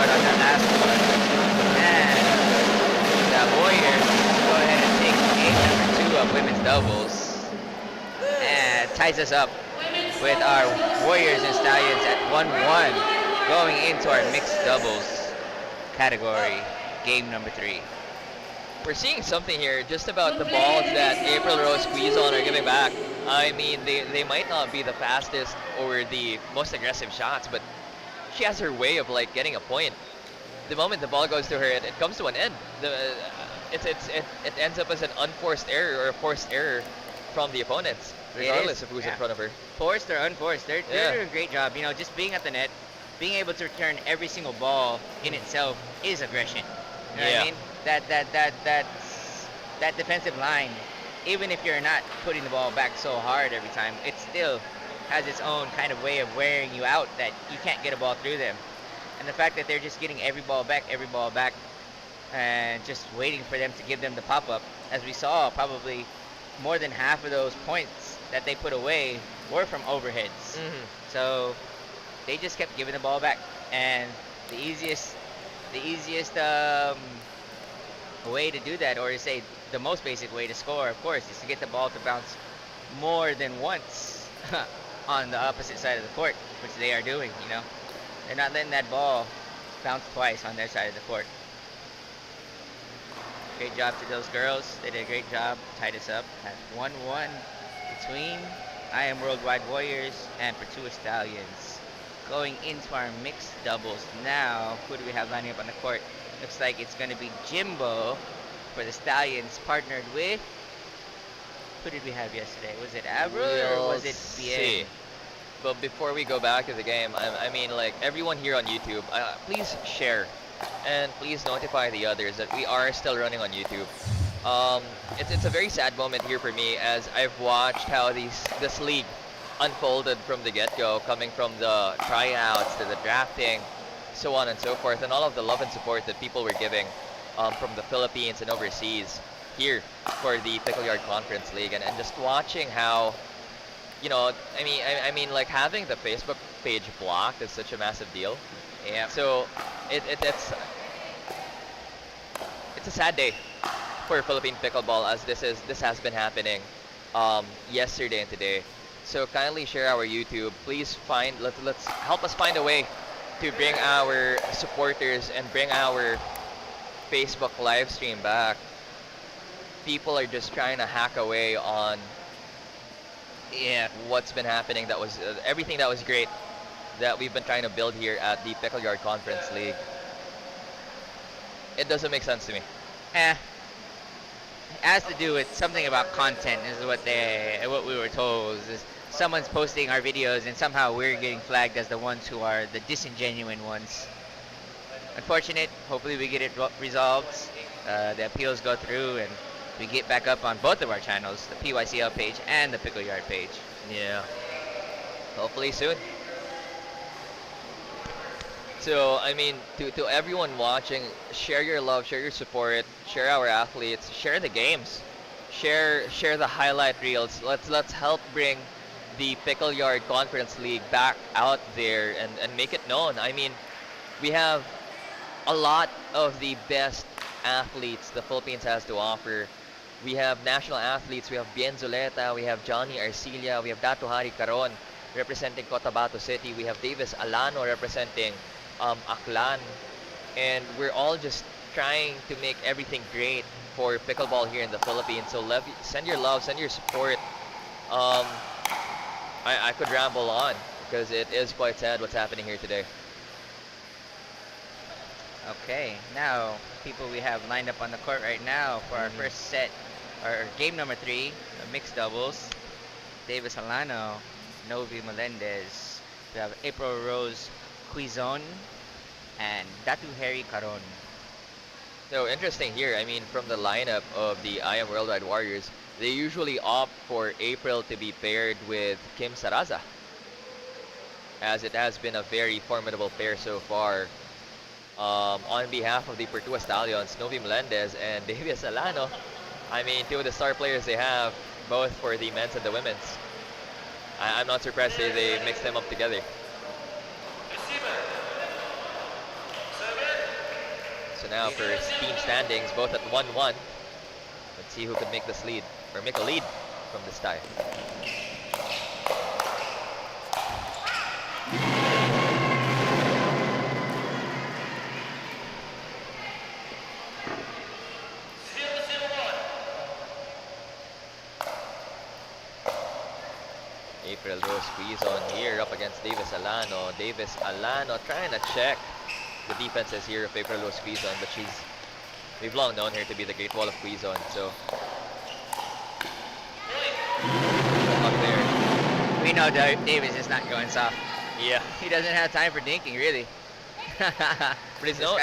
hard on that last one. And the Warriors go ahead and take game number 2 of women's doubles. And ties us up with our Warriors and Stallions at 1-1 going into our mixed doubles category, game number 3. We're seeing something here just about the balls that April Rose squeeze on are giving back. I mean, they might not be the fastest or the most aggressive shots, but she has her way of like getting a point. The moment the ball goes to her, it comes to an end. It ends up as an unforced error or a forced error from the opponents, regardless of who's in front of her. Forced or unforced, they're doing a great job. You know, just being at the net, being able to return every single ball in itself is aggression. You know what I mean? That defensive line, even if you're not putting the ball back so hard every time, it still has its own kind of way of wearing you out that you can't get a ball through them. And the fact that they're just getting every ball back, and just waiting for them to give them the pop-up. As we saw, probably more than half of those points that they put away were from overheads. So they just kept giving the ball back. And the easiest way to do that, or to say the most basic way to score, of course, is to get the ball to bounce more than once on the opposite side of the court, which they are doing, you know. They're not letting that ball bounce twice on their side of the court. Great job to those girls. They did a great job. Tied us up at 1-1 between IAMWorldwide Warriors and Pertua Stallions. Going into our mixed doubles now, who do we have lining up on the court? Looks like it's going to be Jimbo for the Stallions, partnered with, who did we have yesterday? Was it Avril or was it Bien? But before we go back to the game, I mean, like, everyone here on YouTube, please share and please notify the others that we are still running on YouTube. It's a very sad moment here for me, as I've watched how this league unfolded from the get-go, coming from the tryouts to the drafting, so on and so forth, and all of the love and support that people were giving from the Philippines and overseas here for the Pickle Yard Conference League, and just watching how, you know, I mean, like, having the Facebook page blocked is such a massive deal. Yeah. So it's a sad day for Philippine pickleball, as this has been happening yesterday and today. So kindly share our YouTube. Please let's help us find a way to bring our supporters and bring our Facebook live stream back. People are just trying to hack away on what's been happening. That was everything that was great that we've been trying to build here at the Pickle Yard Conference League. It doesn't make sense to me. It has to do with something about content, is what we were told. Is someone's posting our videos and somehow we're getting flagged as the ones who are the disingenuine ones. Unfortunate. Hopefully we get it resolved. The appeals go through and we get back up on both of our channels, the PYCL page and the Pickle Yard page. Yeah. Hopefully soon. So, I mean, to everyone watching, share your love, share your support, share our athletes, share the games, share the highlight reels. Let's help bring the Pickle Yard Conference League back out there and make it known. I mean, we have a lot of the best athletes the Philippines has to offer. We have national athletes. We have Bien Zuleta, we have Johnny Arcilia, we have Datu Hari Caron representing Cotabato City. We have Davis Alano representing Aklan, and we're all just trying to make everything great for pickleball here in the Philippines. So send your love, send your support. I could ramble on because it is quite sad what's happening here today. Okay, now people we have lined up on the court right now for our first set, or game number 3, mixed doubles. Davis Alano, Novi Melendez. We have April Rose Quizon and Datu Harry Caron. So interesting here, I mean, from the lineup of the IAMWorldwide Warriors, they usually opt for April to be paired with Kim Saraza, as it has been a very formidable pair so far. On behalf of the Pertua Stallions, Novi Melendez and Davis Alano, I mean, 2 of the star players they have, both for the men's and the women's. I'm not surprised they mixed them up together. So now for team standings, both at 1-1. Let's see who can make this lead, or make a lead from this tie. April Rose squeeze on here up against Davis Alano. Davis Alano trying to check the defenses here of April Rose squeeze on, but we've long known her to be the Great Wall of Quezon, so up there. We know Davis is not going soft. Yeah. He doesn't have time for dinking, really. But he's not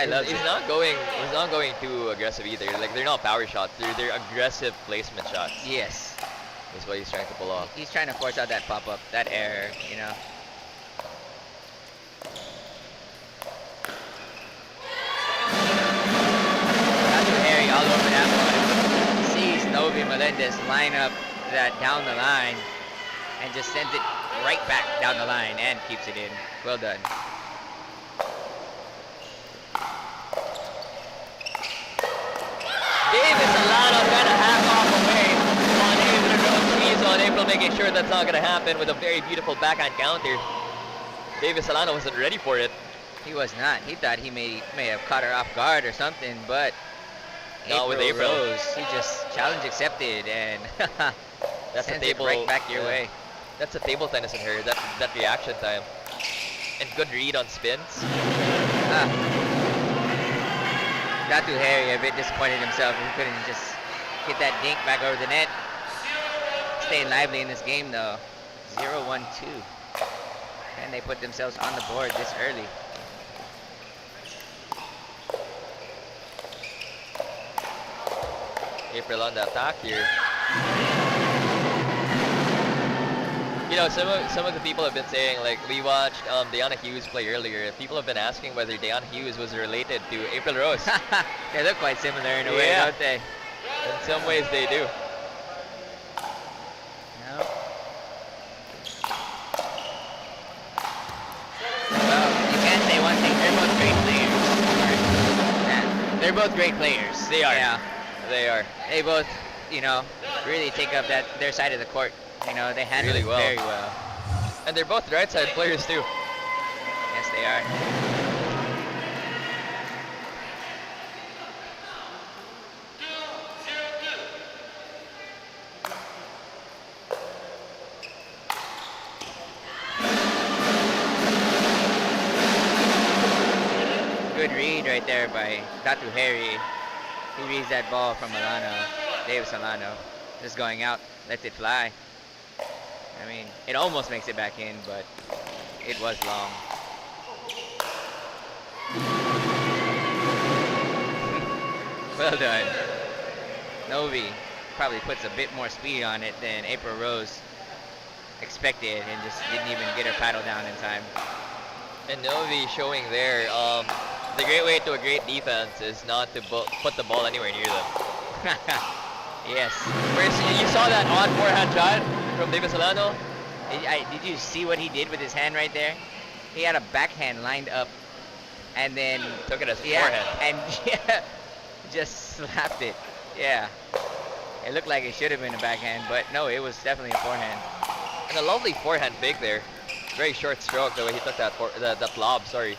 going too aggressive either. Like, they're not power shots, they're aggressive placement shots. Yes. That's what he's trying to pull off. He's trying to force out that pop-up, that error, you know. Harry all over that one. Sees Novi Melendez line up that down the line and just sends it right back down the line and keeps it in. Well done. Davis Alano trying to hack off away on April Rose squeeze on April, making sure that's not going to happen with a very beautiful backhand counter. Davis Alano wasn't ready for it. He was not. He thought he may have caught her off guard or something, but not with April Rose. He just challenge accepted and that's a sends table it right back your way. That's a table tennis in her. That reaction time and good read on spins. Datu Harry a bit disappointed himself. He couldn't just get that dink back over the net. Staying lively in this game though. 0-1-2. And they put themselves on the board this early. April on the attack here. You know, some of the people have been saying, like, we watched Deanna Hughes play earlier. People have been asking whether Deanna Hughes was related to April Rose. They look quite similar in a way, don't they? In some ways they do. No. Well, you can say one thing. They're both great players. Yeah, they're both great players. They are. Yeah. They are. They both, you know, really take up their side of the court. You know, they handle Really it well. very well. And they're both right side players too. Yes, they are. Good read right there by Datu Harry. He reads that ball from Alano, Davis Alano. Just going out, lets it fly. I mean, it almost makes it back in, but it was long. Well done. Novi probably puts a bit more speed on it than April Rose expected and just didn't even get her paddle down in time. And Novi showing there, the great way to a great defense is not to put the ball anywhere near them. Yes. Whereas you saw that odd forehand shot from Davis Alano. Did you see what he did with his hand right there? He had a backhand lined up and then Took it as a forehand. And just slapped it. Yeah. It looked like it should have been a backhand, but no, it was definitely a forehand. And a lovely forehand fake there. Very short stroke the way he took that that lob, sorry.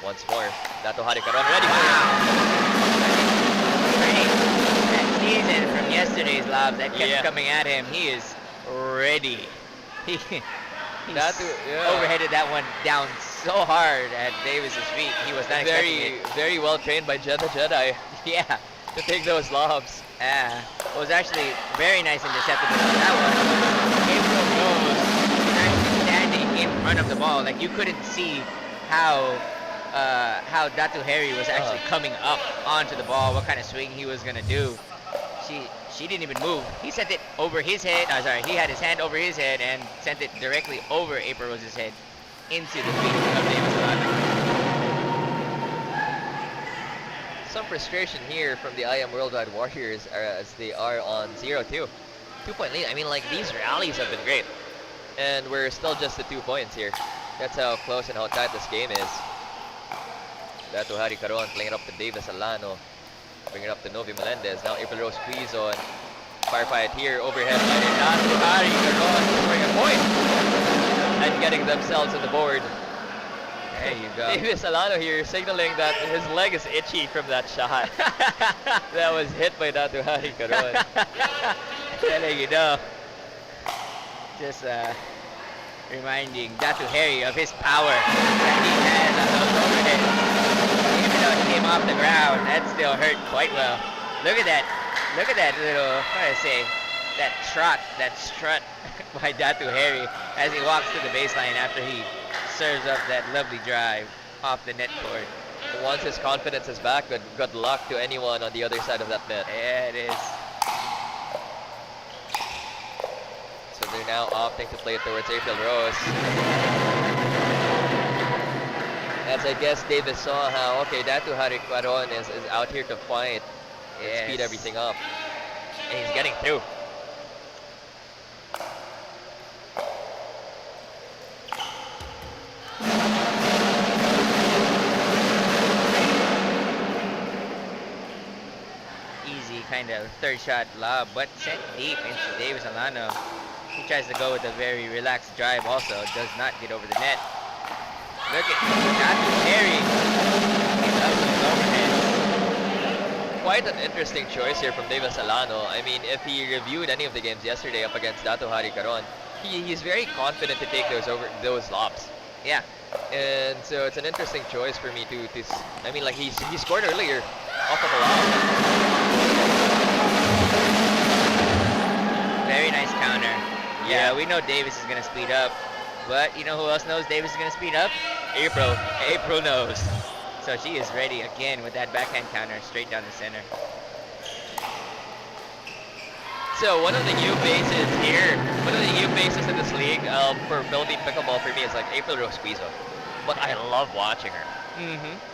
Once more. Dato Harikaron ready for it. Great. That season from yesterday's lobs that kept Yeah. coming at him, he is ready. He overheaded that one down so hard at Davis's feet. He was not expecting it. Very well trained by Jeddah Jedi Yeah. to take those lobs. It was actually very nice and deceptive. That one, April Rose was actually standing in front of the ball. Like, you couldn't see how Datu Harry was actually coming up onto the ball, what kind of swing he was gonna do. She didn't even move. He sent it over his head. He had his hand over his head and sent it directly over April Rose's head into the feet of Davis Alano. Some frustration here from the IAMWorldwide Warriors as they are on 0-2. 2-point lead. I mean, like, these rallies have been great. And we're still just at 2 points here. That's how close and how tight this game is. Datu Hari Caron playing it up to Davis Alano. Bring it up to Novi Melendez. Now April Rose squeeze on. Firefight here. Overhead by Datu Hari Caron scoring a point. And getting themselves on the board. There you go. Davis Alano here signaling that his leg is itchy from that shot. That was hit by Datu Hari Caron. Telling you know. Just reminding Datu Hari of his power that he has on those overheads. Even though it came off the ground, that still hurt quite well. Look at that. Look at that little, what do I say, that strut by Datu Hari as he walks to the baseline after he serves up that lovely drive off the net cord. Once his confidence is back, good luck to anyone on the other side of that net. Yeah, it is. So they're now opting to play it towards April Rose. As I guess Davis saw how, okay, Datu Hari Caron is out here to fight and speed everything up. And he's getting through. Easy kind of third shot lob, but sent deep into Davis Alano. He tries to go with a very relaxed drive also, does not get over the net. Look at Datu Hari. He loves his overheads. Quite an interesting choice here from Davis Alano. I mean, if he reviewed any of the games yesterday up against Datu Hari Caron, he's very confident to take those lobs. Yeah. And so it's an interesting choice for me to I mean, like he scored earlier off of a lob. Very nice counter. Yeah, we know Davis is going to speed up. But you know who else knows Davis is going to speed up? April. April knows. So she is ready again with that backhand counter straight down the center. So one of the new faces here, one of the new faces in this league for Philippine pickleball for me is like April Rose Squeezo. But I love watching her.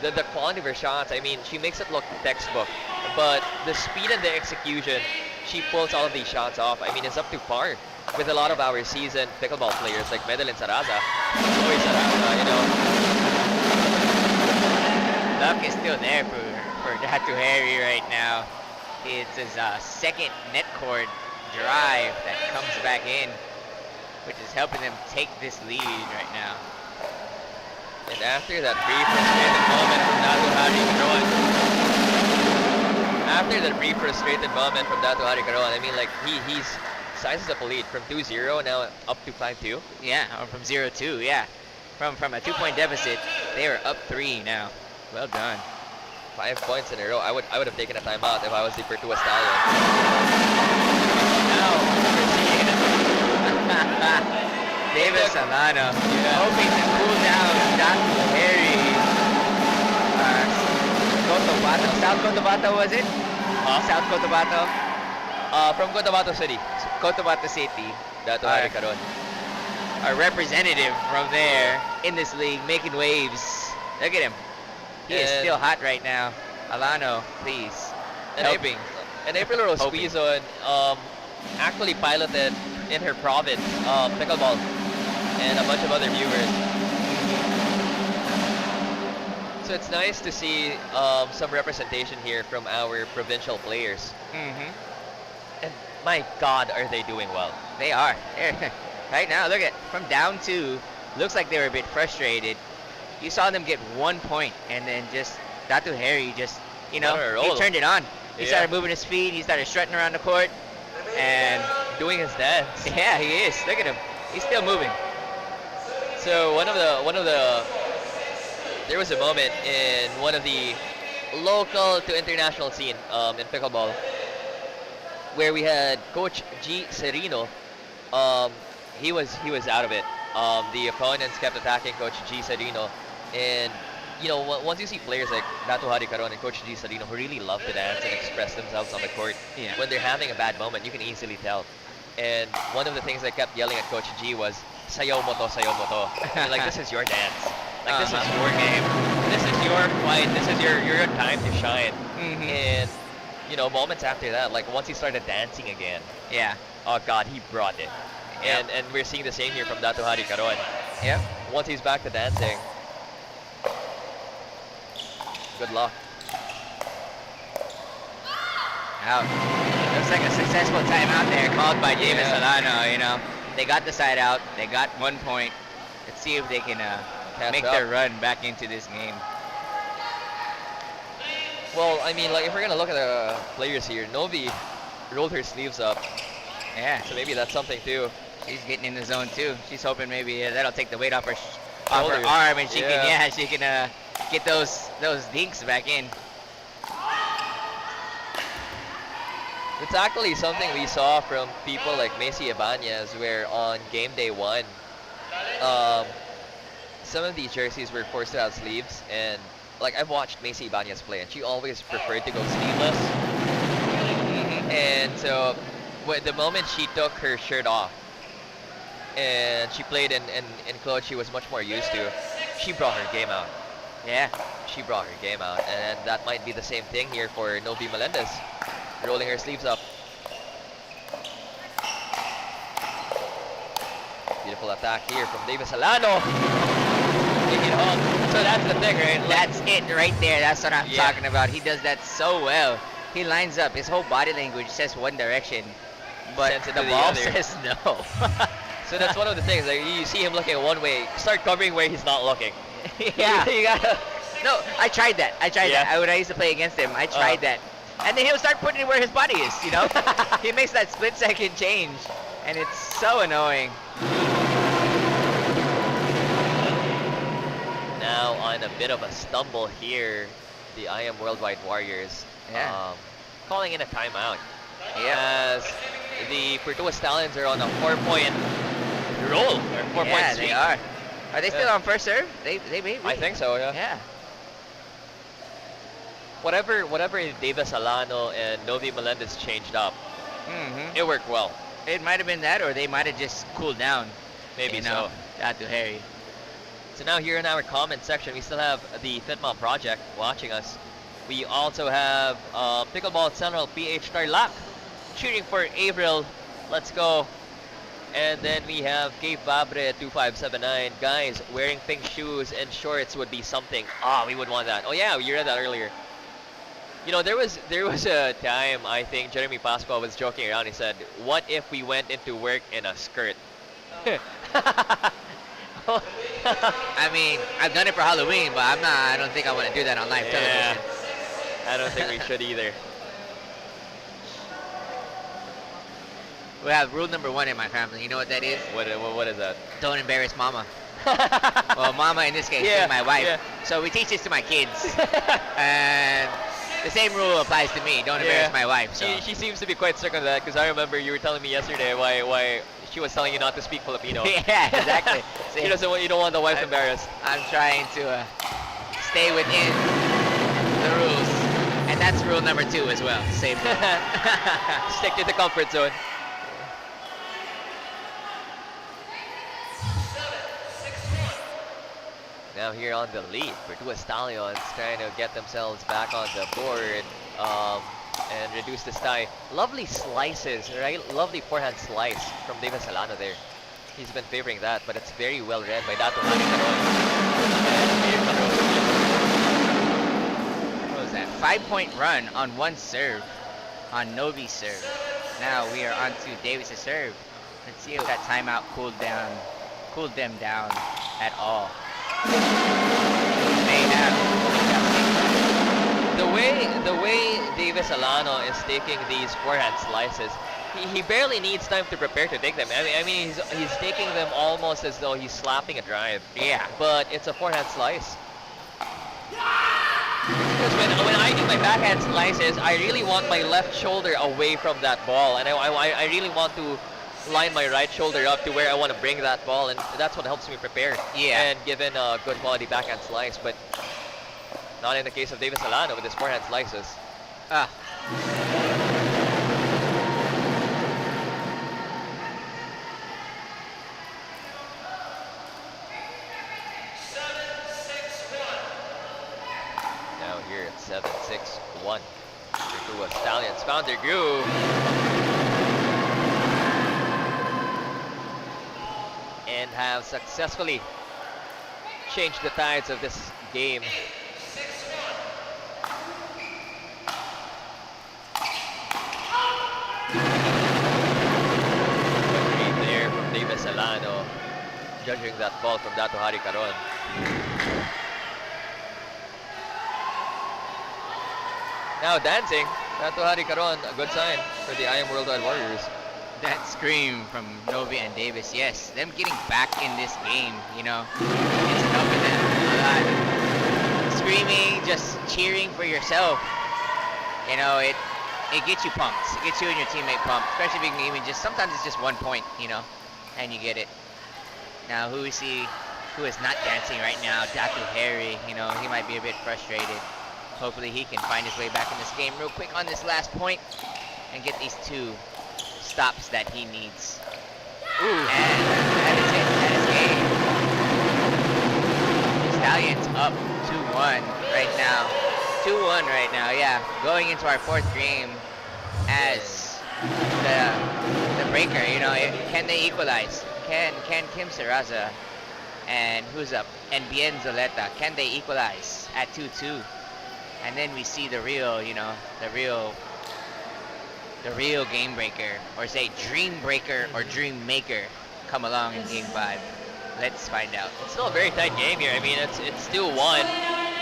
The quality of her shots, I mean, she makes it look textbook. But the speed and the execution, she pulls all of these shots off. I mean, it's up to par with a lot of our seasoned pickleball players like Medellin Saraza, Chloe Saraza, you know. Luck is still there for Datu Hari right now. It's his second net cord drive that comes back in, which is helping them take this lead right now. And after that brief frustrated moment from Datu Hari Caron, I mean, like he's sizes up a lead from 2-0 now up to 5-2. Yeah, or from 0-2. Yeah, from a 2-point deficit, they are up 3 now. Well done. 5 points in a row. I would have taken a timeout if I was the Pertua Stallions. Now we're seeing Davis Alano hoping to cool down Datu Hari. Cotabato, South Cotabato was it? South Cotabato? From Cotabato City. Cotabato City. Datu Hari Caron. Our representative from there in this league making waves. Look at him. He is still hot right now. Alano, please. Helping. And April Rose Squeezon actually piloted in her province pickleball and a bunch of other viewers. So it's nice to see some representation here from our provincial players. And my God, are they doing well? They are. Right now, look at, from down 2, looks like they were a bit frustrated. You saw them get 1 point, and then just Datu Hari just, you know, he turned it on. He started moving his feet. He started strutting around the court and doing his dance. Yeah, he is. Look at him. He's still moving. So there was a moment in one of the local to international scene in pickleball where we had Coach G Serino. He was out of it. The opponents kept attacking Coach G Serino, and you know, once you see players like Datu Hari Caron and Coach G Serino who really love to dance and express themselves on the court, when they're having a bad moment, you can easily tell. And one of the things I kept yelling at Coach G was, "Sayaw mo to, sayaw mo to." I mean, like, this is your dance. Like, this is your game. This is your fight. This is your time to shine. And you know, moments after that, like once he started dancing again, oh God, he brought it. And we're seeing the same here from Datu Hari Caron. Once he's back to dancing. Good luck. Out. Looks like a successful timeout there called by Davis Solano. You know, they got the side out. They got 1 point. Let's see if they can make their run back into this game. Well, I mean, like if we're gonna look at the players here, Novi rolled her sleeves up, Yeah, so maybe that's something too. she's getting in the zone too. She's hoping maybe that'll take the weight off her Shoulders. arm, and she can get those dinks back in. It's actually something we saw from people like Macy Ibanez, where on game day 1, some of these jerseys were forced to have sleeves, and like I've watched Macy Ibanez play, and she always preferred to go sleeveless. And so, the moment she took her shirt off, and she played in clothes she was much more used to, she brought her game out. Yeah. She brought her game out, and that might be the same thing here for Novi Melendez, rolling her sleeves up. Beautiful attack here from Davis Solano. Taking it home. So that's the thing, right? That's it right there. That's what I'm talking about. He does that so well. He lines up. His whole body language says one direction, but Sends it the to the ball other. says no. So that's one of the things. Like you see him looking one way, start covering where he's not looking. Yeah. You gotta. No, I tried that. When I used to play against him, I tried that. And then he'll start putting it where his body is, you know? He makes that split-second change, and it's so annoying. Now on a bit of a stumble here, the IAMWorldwide Warriors calling in a timeout. As the Pertua Stallions are on a 4-point roll, or 4-point Yeah, streak. they are. Are they still on first serve? They may be. I think so, yeah. Yeah. Whatever Davis Solano and Novi Melendez changed up, it worked well. It might have been that, or they might have just cooled down. Maybe you know, so. Not too hairy. So now here in our comment section, we still have the FitMom Project watching us. We also have Pickleball Central PH Tarlac cheering for Avril. Let's go. And then we have Gabe Fabre 2579. Guys, wearing pink shoes and shorts would be something. We would want that. Oh yeah, you read that earlier. You know, there was a time, I think Jeremy Pasqua was joking around. He said, "What if we went into work in a skirt?" I mean, I've done it for Halloween, but I don't think I want to do that on live television. I don't think we should either. We have rule number 1 in my family. You know what that is? What is that? Don't embarrass mama. Well, mama in this case, being my wife. Yeah. So we teach this to my kids. And the same rule applies to me. Don't embarrass my wife. So. She seems to be quite strict on that, because I remember you were telling me yesterday why she was telling you not to speak Filipino. Yeah, exactly. You don't want the wife embarrassed. I'm trying to stay within the rules. And that's rule number 2 as well. Same rule. Stick to the comfort zone. Now here on the lead, Pertua Stallions trying to get themselves back on the board and reduce this tie. Lovely slices, right? Lovely forehand slice from Davis Solano there. He's been favoring that, but it's very well read by Dato Manny Caron. What was that? 5-point run on one serve, on Novi's serve. Now we are on to Davis's serve. Let's see if that timeout cooled them down at all. May have. The way Davis Solano is taking these forehand slices, he barely needs time to prepare to take them. I mean he's taking them almost as though he's slapping a drive. Yeah. But it's a forehand slice. Because when I do my backhand slices, I really want my left shoulder away from that ball, and I really want to line my right shoulder up to where I want to bring that ball, and that's what helps me prepare. Yeah. And given a good quality backhand slice, but not in the case of Davis Solano with his forehand slices. Now here at 7-6-1. Pertua Stallions found their groove. And have successfully changed the tides of this game. judging that ball from Dato Hari Caron. Now dancing, Dato Hari Caron, a good sign for the IAMWorldwide Warriors. That scream from Novi and Davis, yes, them getting back in this game, you know, it's helping them a lot. Screaming, just cheering for yourself, you know, it gets you pumped. It gets you and your teammate pumped, especially being even just, sometimes it's just 1 point, you know, and you get it. Now who we see, who is not dancing right now, Datu Harry, you know, he might be a bit frustrated. Hopefully he can find his way back in this game real quick on this last point and get these 2 stops that he needs. Ooh, and that is it. That is game. Stallions up 2-1 right now. 2-1 right now, yeah. Going into our 4th game as the breaker, you know, can they equalize? Can Kim Saraza and who's up? And Bien Zoleta, can they equalize at 2-2? And then we see the real, you know, the real game breaker, or say dream breaker or dream maker, come along in game 5. Let's find out. It's still a very tight game here. I mean, it's still 1.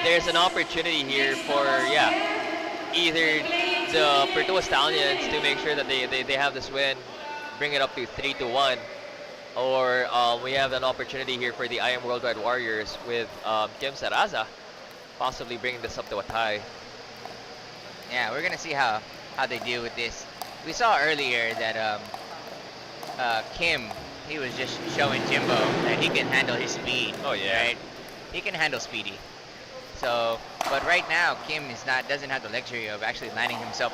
There's an opportunity here for, either the Pertua Stallions to make sure that they have this win, bring it up to 3-1, or we have an opportunity here for the IAMWorldwide Warriors with Kim Saraza possibly bringing this up to a tie. Yeah, we're gonna see how they deal with this. We saw earlier that Kim, he was just showing Jimbo that he can handle his speed. Oh yeah, right? He can handle Speedy. So, but right now Kim doesn't have the luxury of actually lining himself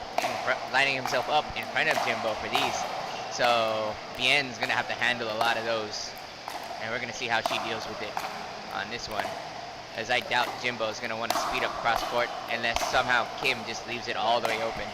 up in front of Jimbo for these. So Bien's gonna have to handle a lot of those, and we're gonna see how she deals with it on this one. As I doubt Jimbo is gonna want to speed up cross court unless somehow Kim just leaves it all the way open.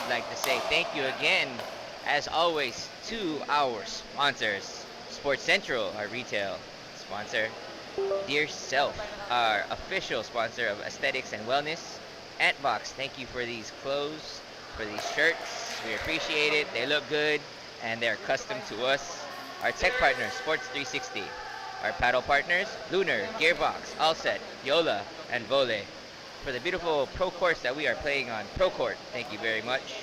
Like to say thank you again, as always, to our sponsors. Sports Central, our retail sponsor. Dear Self, our official sponsor of aesthetics and wellness. Antbox, thank you for these clothes, for these shirts. We appreciate it. They look good and they're custom to us. Our tech partners, Sports 360. Our paddle partners, Lunar, Gearbox, Allset, Yola, and Vole. For the beautiful pro course that we are playing on, Pro Court, thank you very much.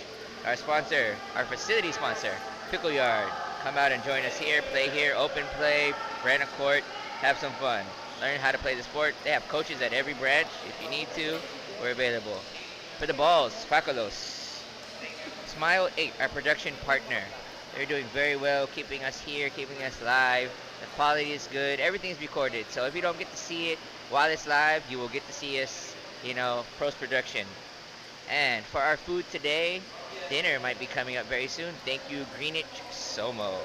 Our sponsor, our facility sponsor, Pickle Yard. Come out and join us here, play here, open play, rent a court, have some fun. Learn how to play the sport. They have coaches at every branch. If you need to, we're available. For the balls, Faculos. Smile 8, our production partner. They're doing very well, keeping us here, keeping us live. The quality is good. Everything's recorded. So if you don't get to see it while it's live, you will get to see us, you know, post-production. And for our food today, dinner might be coming up very soon. Thank you, Greenwich SOMO.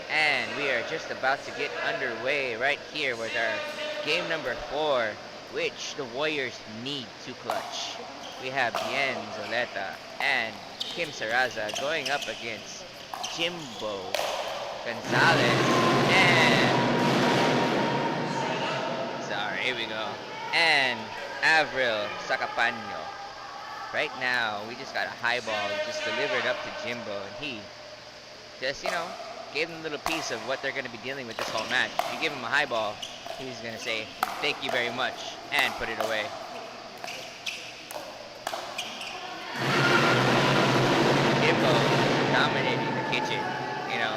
And we are just about to get underway right here with our game number 4, which the Warriors need to clutch. We have Bien Zoleta and Kim Saraza going up against Jimbo Gonzalez and here we go. And Avril Sacapano. Right now, we just got a high ball just delivered up to Jimbo, and he just, you know, gave them a little piece of what they're going to be dealing with this whole match. If you give him a high ball, he's going to say, thank you very much, and put it away. Jimbo dominating the kitchen, you know,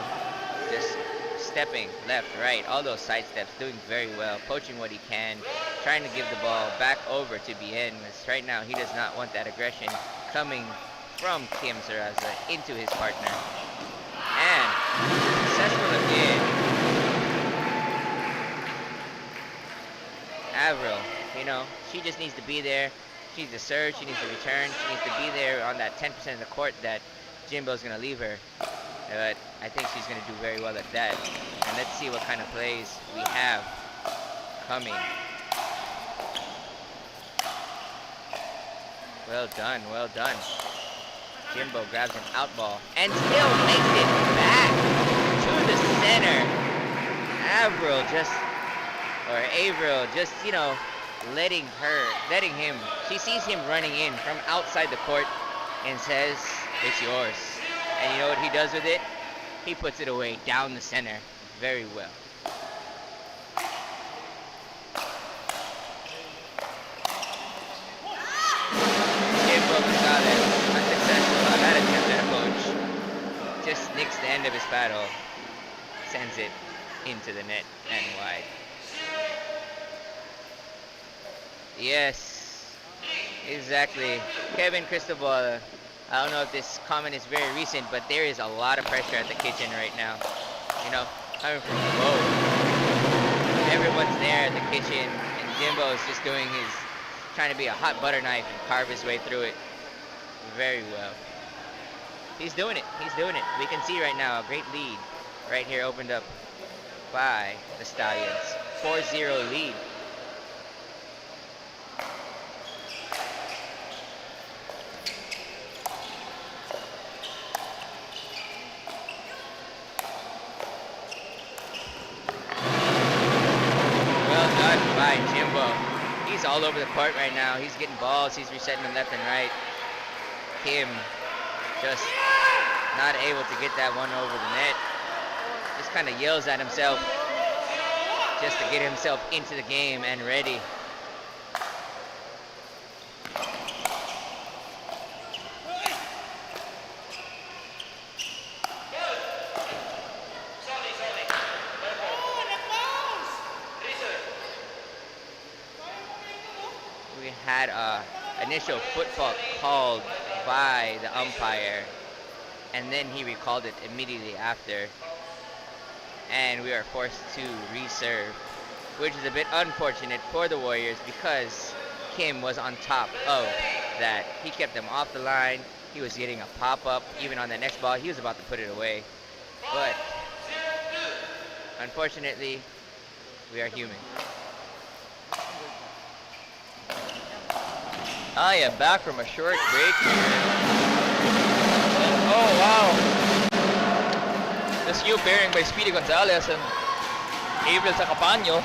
just stepping left, right, all those side steps, doing very well, poaching what he can, trying to give the ball back over to Bien. As right now, he does not want that aggression coming from Kim Saraza into his partner. And successful again. Avril, you know, she just needs to be there. She needs to serve, she needs to return, she needs to be there on that 10% of the court that Jimbo's going to leave her. But I think she's going to do very well at that. And let's see what kind of plays we have coming. Well done, well done. Jimbo grabs an out ball and still makes it back to the center. Avril just, you know, letting him, she sees him running in from outside the court and says, it's yours. And you know what he does with it? He puts it away down the center very well. Jimbo Gonzalez, unsuccessful on that attempt at a coach. Just nicks the end of his paddle, sends it into the net and wide. Yes, exactly. Kevin Cristobal, I don't know if this comment is very recent, but there is a lot of pressure at the kitchen right now. You know, coming from below. Everyone's there at the kitchen, and Jimbo is just doing his, trying to be a hot butter knife and carve his way through it very well. He's doing it. He's doing it. We can see right now a great lead right here opened up by the Stallions. 4-0 lead. By Jimbo. He's all over the court right now. He's getting balls. He's resetting them left and right. Kim just not able to get that one over the net. Just kind of yells at himself just to get himself into the game and ready. Had a initial foot fault called by the umpire, and then he recalled it immediately after, and we are forced to reserve, which is a bit unfortunate for the Warriors because Kim was on top of that. He kept them off the line. He was getting a pop-up even on the next ball. He was about to put it away, but unfortunately we are human. I am back from a short break here. Oh wow! This new pairing by Speedy Gonzalez and Avril Zacapaño.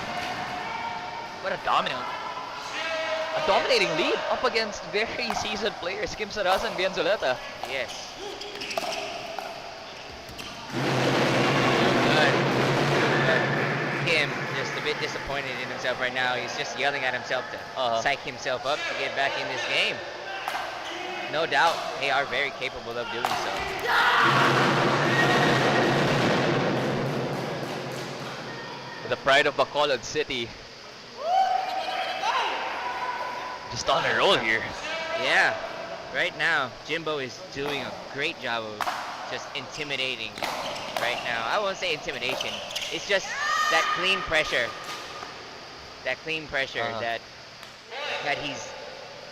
What a dominating lead up against very seasoned players, Kim Saraza and Bien Zuleta. Yes. Kim just a bit disappointed in himself right now. He's just yelling at himself to psych himself up to get back in this game. No doubt, they are very capable of doing so. The pride of Bacolod City. Just on a roll here. Yeah, right now, Jimbo is doing a great job of just intimidating right now. I won't say intimidation. It's just that clean pressure. That clean pressure that he's,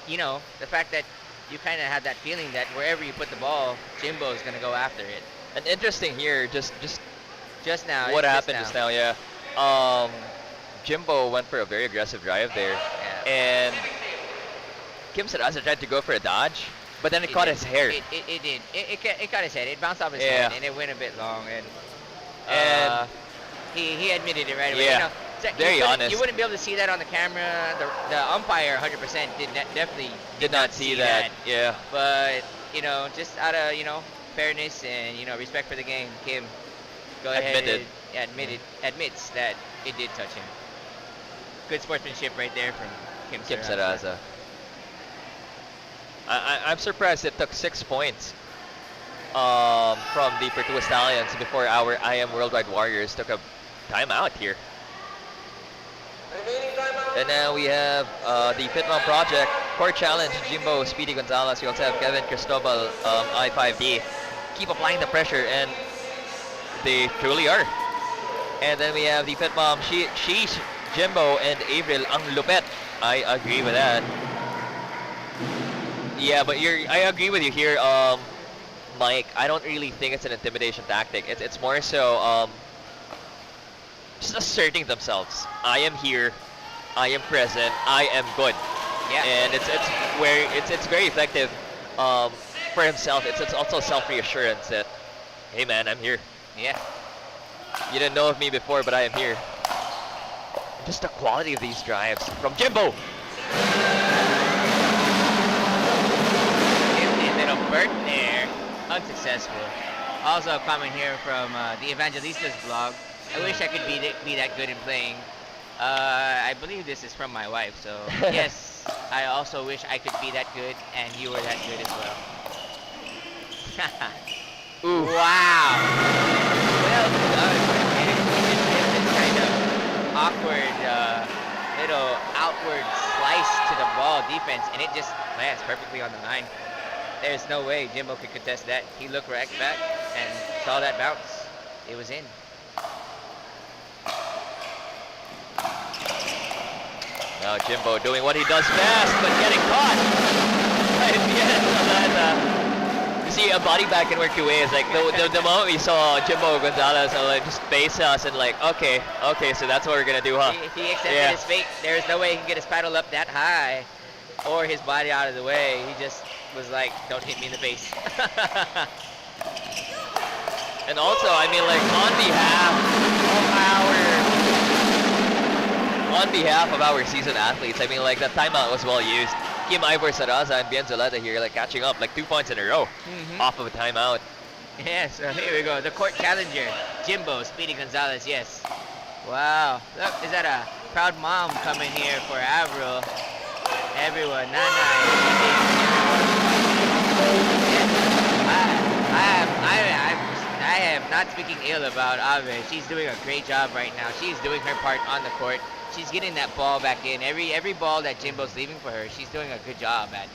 you know, the fact that you kind of have that feeling that wherever you put the ball, Jimbo is going to go after it. And interesting here, just now. What happened just now, yeah. Jimbo went for a very aggressive drive there. Yeah. And Kim Saraza tried to go for a dodge, but then it caught his hair. It did. It caught his head. It bounced off his head, and it went a bit long. And he admitted it right away. Yeah. You know, very honest. You wouldn't be able to see that on the camera. The umpire 100% definitely did not see that. Yeah. But, you know, just out of, you know, fairness and, you know, respect for the game, Kim admits that it did touch him. Good sportsmanship right there from Kim Saraza. I'm surprised it took 6 points from the Pertua Stallions before our IAMWorldwide Warriors took a timeout here. And now we have the Pitmom Project, Court Challenge, Jimbo, Speedy Gonzalez. We also have Kevin Cristobal, I5D. Keep applying the pressure, and they truly are. And then we have the Pitmom, Sheesh, Jimbo, and Avril. Ang lupet. I agree with that. Yeah, but I agree with you here, Mike. I don't really think it's an intimidation tactic. It's more so just asserting themselves. I am here. I am present. I am good. Yeah. And it's very effective for himself. It's also self-reassurance that, hey man, I'm here. Yeah. You didn't know of me before, but I am here. Just the quality of these drives from Jimbo. A little burn there, unsuccessful. Also a comment here from the Evangelistas blog. I wish I could be that good in playing. I believe this is from my wife, so yes, I also wish I could be that good, and you were that good as well. Ooh. Wow. Well done. This kind of awkward little outward slice to the ball defense, and it just lands perfectly on the line. There's no way Jimbo could contest that. He looked right back and saw that bounce. It was in. Now Jimbo doing what he does best, but getting caught right at the end of that. You see, a body back in work two ways. Like the moment we saw Jimbo Gonzalez, like just face us and like, okay, so that's what we're gonna do, huh? He accepted his fate. There's no way he can get his paddle up that high, or his body out of the way. He just was like, don't hit me in the face. And also, I mean, like on behalf of our seasoned athletes, I mean, like that timeout was well used. Kim Ivor Saraza and Bienzoleta here, like catching up like 2 points in a row off of a timeout. Yeah, so here we go. The court challenger, Jimbo, Speedy Gonzalez, yes. Wow. Look, is that a proud mom coming here for Avril? Everyone, I am not speaking ill about Ave. She's doing a great job right now. She's doing her part on the court. She's getting that ball back in. Every ball that Jimbo's leaving for her, she's doing a good job at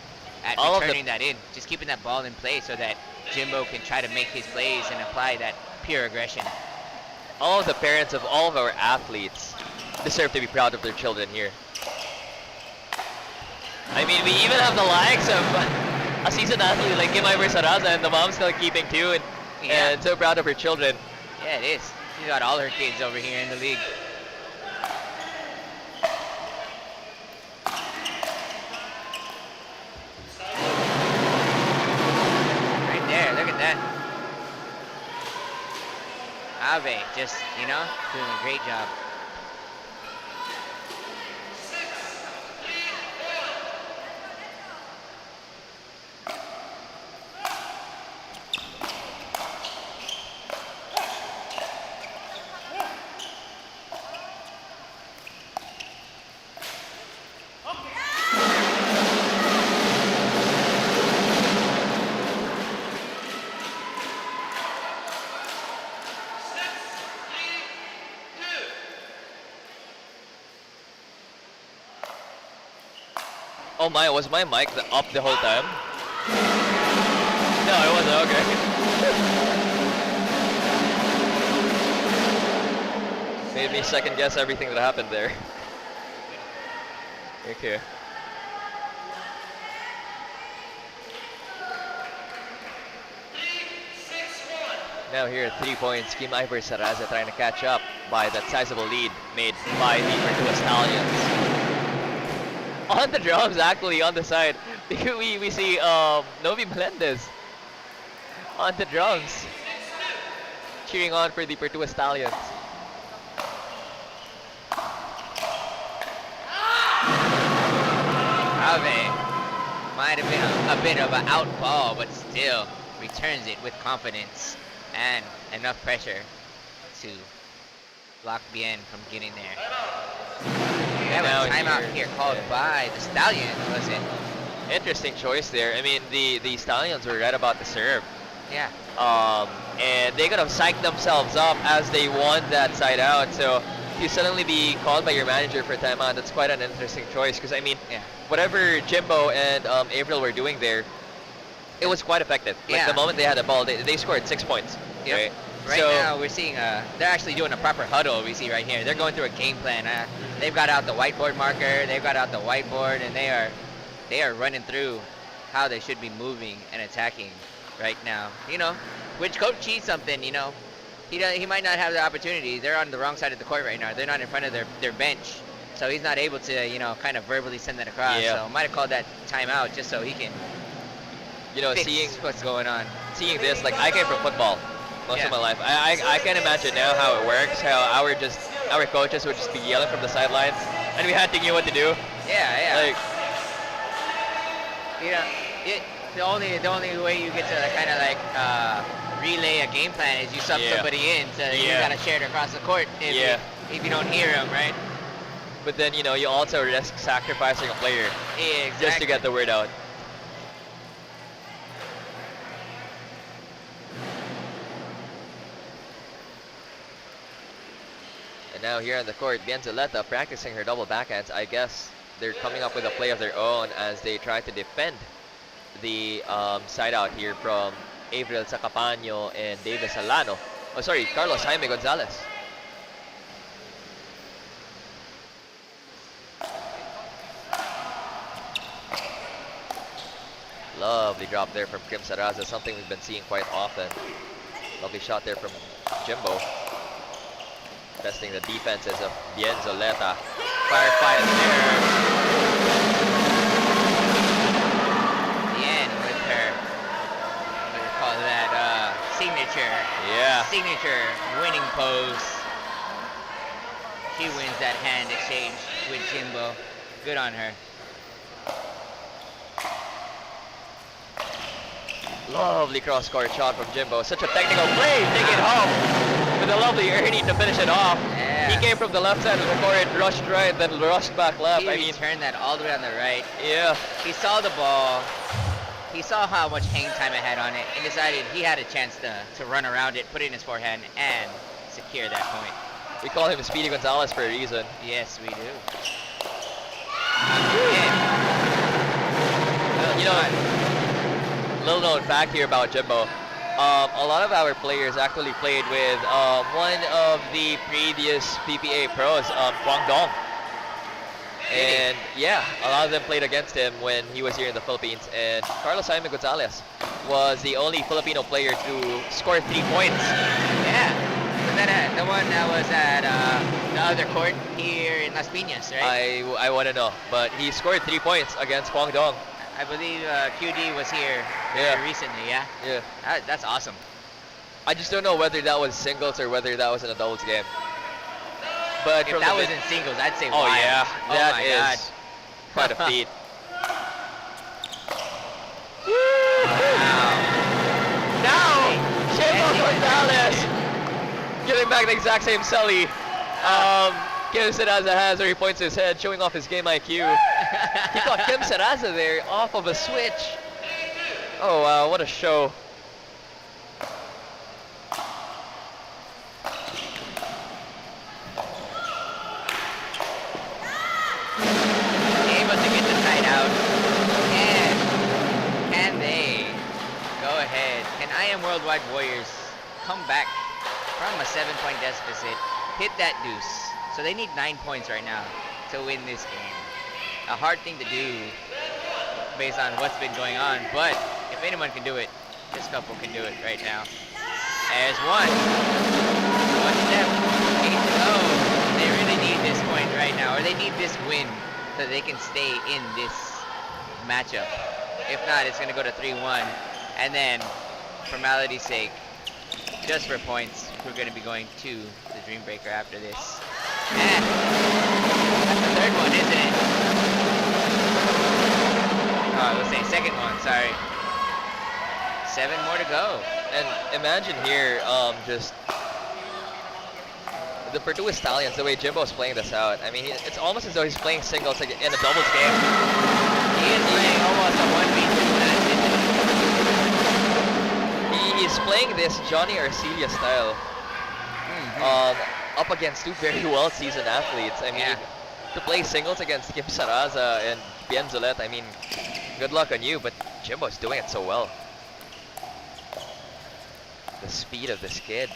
returning that in. Just keeping that ball in play so that Jimbo can try to make his plays and apply that pure aggression. All of the parents of all of our athletes deserve to be proud of their children here. I mean, we even have the likes of a seasoned athlete like Kim Ivor Saraza, and the mom's still keeping too, and so proud of her children. Yeah, it is. She's got all her kids over here in the league. Right there, look at that. Ave, just, doing a great job. Oh my, was my mic up the whole time? No, it wasn't, okay. Made me second guess everything that happened there. Okay. Now here at 3 points, Kim Ivor Saraza trying to catch up by that sizable lead made by the Pertua Stallions. On the drums, actually, on the side, we see Novi Melendez on the drums, cheering on for the Pertua Stallions. Ave might have been a bit of an out ball, but still returns it with confidence and enough pressure to block Bien from getting there. That was a timeout here called by the Stallions, was it? Interesting choice there. I mean, the Stallions were right about to serve. Yeah. And they could have psyched themselves up as they won that side out. So you suddenly be called by your manager for timeout. That's quite an interesting choice because I mean, Yeah. whatever Jimbo and April were doing there, it was quite effective. Like Yeah. the moment they had the ball, they scored 6 points. Yep. Right. Right So- now, we're seeing they're actually doing a proper huddle. We see right here. They're going through a game plan. They've got out the whiteboard marker. They've got out the whiteboard, and they are running through how they should be moving and attacking right now. You know, which coach sees something. You know, he might not have the opportunity. They're on the wrong side of the court right now. They're not in front of their bench, so he's not able to kind of verbally send that across. Yeah. So might have called that timeout just so he can fix seeing what's going on. this, like I came from football most of my life. I can imagine now how it works, how our coaches would just be yelling from the sidelines, and we had to know what to do. Yeah. Like, You know, the only way you get to kind of like relay a game plan is you sub Yeah. somebody in, so you Yeah. gotta share it across the court if you don't hear them, right? but then you also risk sacrificing a player Exactly. just to get the word out. And now here on the court, Bienzoleta practicing her double backhands. I guess they're coming up with a play of their own as they try to defend the side out here from Avril Sacapaño and Davis Alano. Oh, sorry, Carlos Jaime Gonzalez. Lovely drop there from Kim Saraza, something we've been seeing quite often. Lovely shot there from Jimbo. Testing the defenses of Bienzoleta. Firefight there. Bien with her, what do you call that, signature. Yeah. Signature winning pose. She wins that hand exchange with Jimbo. Good on her. Lovely cross-court shot from Jimbo. Such a technical play. Take it home with a lovely Ernie to finish it off. Yeah. He came from the left side of the court, rushed right, then rushed back left. He I mean, turned that all the way on the right. yeah. He saw the ball. He saw how much hang time it had on it and decided he had a chance to run around it, put it in his forehand, and secure that point. We call him Speedy Gonzalez for a reason. Yes, we do. Little known fact here about Jimbo. A lot of our players actually played with one of the previous PPA pros, Kwang Dong. And yeah, a lot of them played against him when he was here in the Philippines. And Carlos Jaime Gonzalez was the only Filipino player to score 3 points. Yeah. Was that the one that was at the other court here in Las Piñas, right? I want to know, but he scored 3 points against Kwang Dong. I believe QD was here Yeah. very recently, yeah? Yeah. That's awesome. I just don't know whether that was singles or whether that was in a doubles game. But If from that the was in singles, I'd say oh wild. yeah, Oh that my is God. quite a feat. Wow. Now, Jimbo Hey. Gonzalez giving back the exact same Sully. Kim Saraza has where he points his head, showing off his game IQ. He got Kim Saraza there off of a switch. Oh wow, what a show. Able to get the side out. And can they go ahead? Can IAMWorldwide Warriors come back from a 7-point deficit, hit that deuce? So they need 9 points right now to win this game. A hard thing to do based on what's been going on, but if anyone can do it, this couple can do it right now. There's one. One step. 8 to go. They really need this point right now, or they need this win so they can stay in this matchup. If not, it's going to go to 3-1. And then, formality's sake, just for points, we're going to be going to the Dream Breaker after this. And that's the third one, isn't it? Oh, let's say second one, sorry. 7 more to go. And imagine here, just the Pertua Stallions, the way Jimbo's playing this out. I mean, it's almost as though he's playing singles like in a doubles game. He is playing almost a 1v2 match, isn't he? He's he's playing this Johnny Arcelia style up against two very well-seasoned athletes. I mean, Yeah. to play singles against Kim Saraza and Bien Zulet, I mean, good luck on you, but Jimbo's doing it so well. The speed of this kid.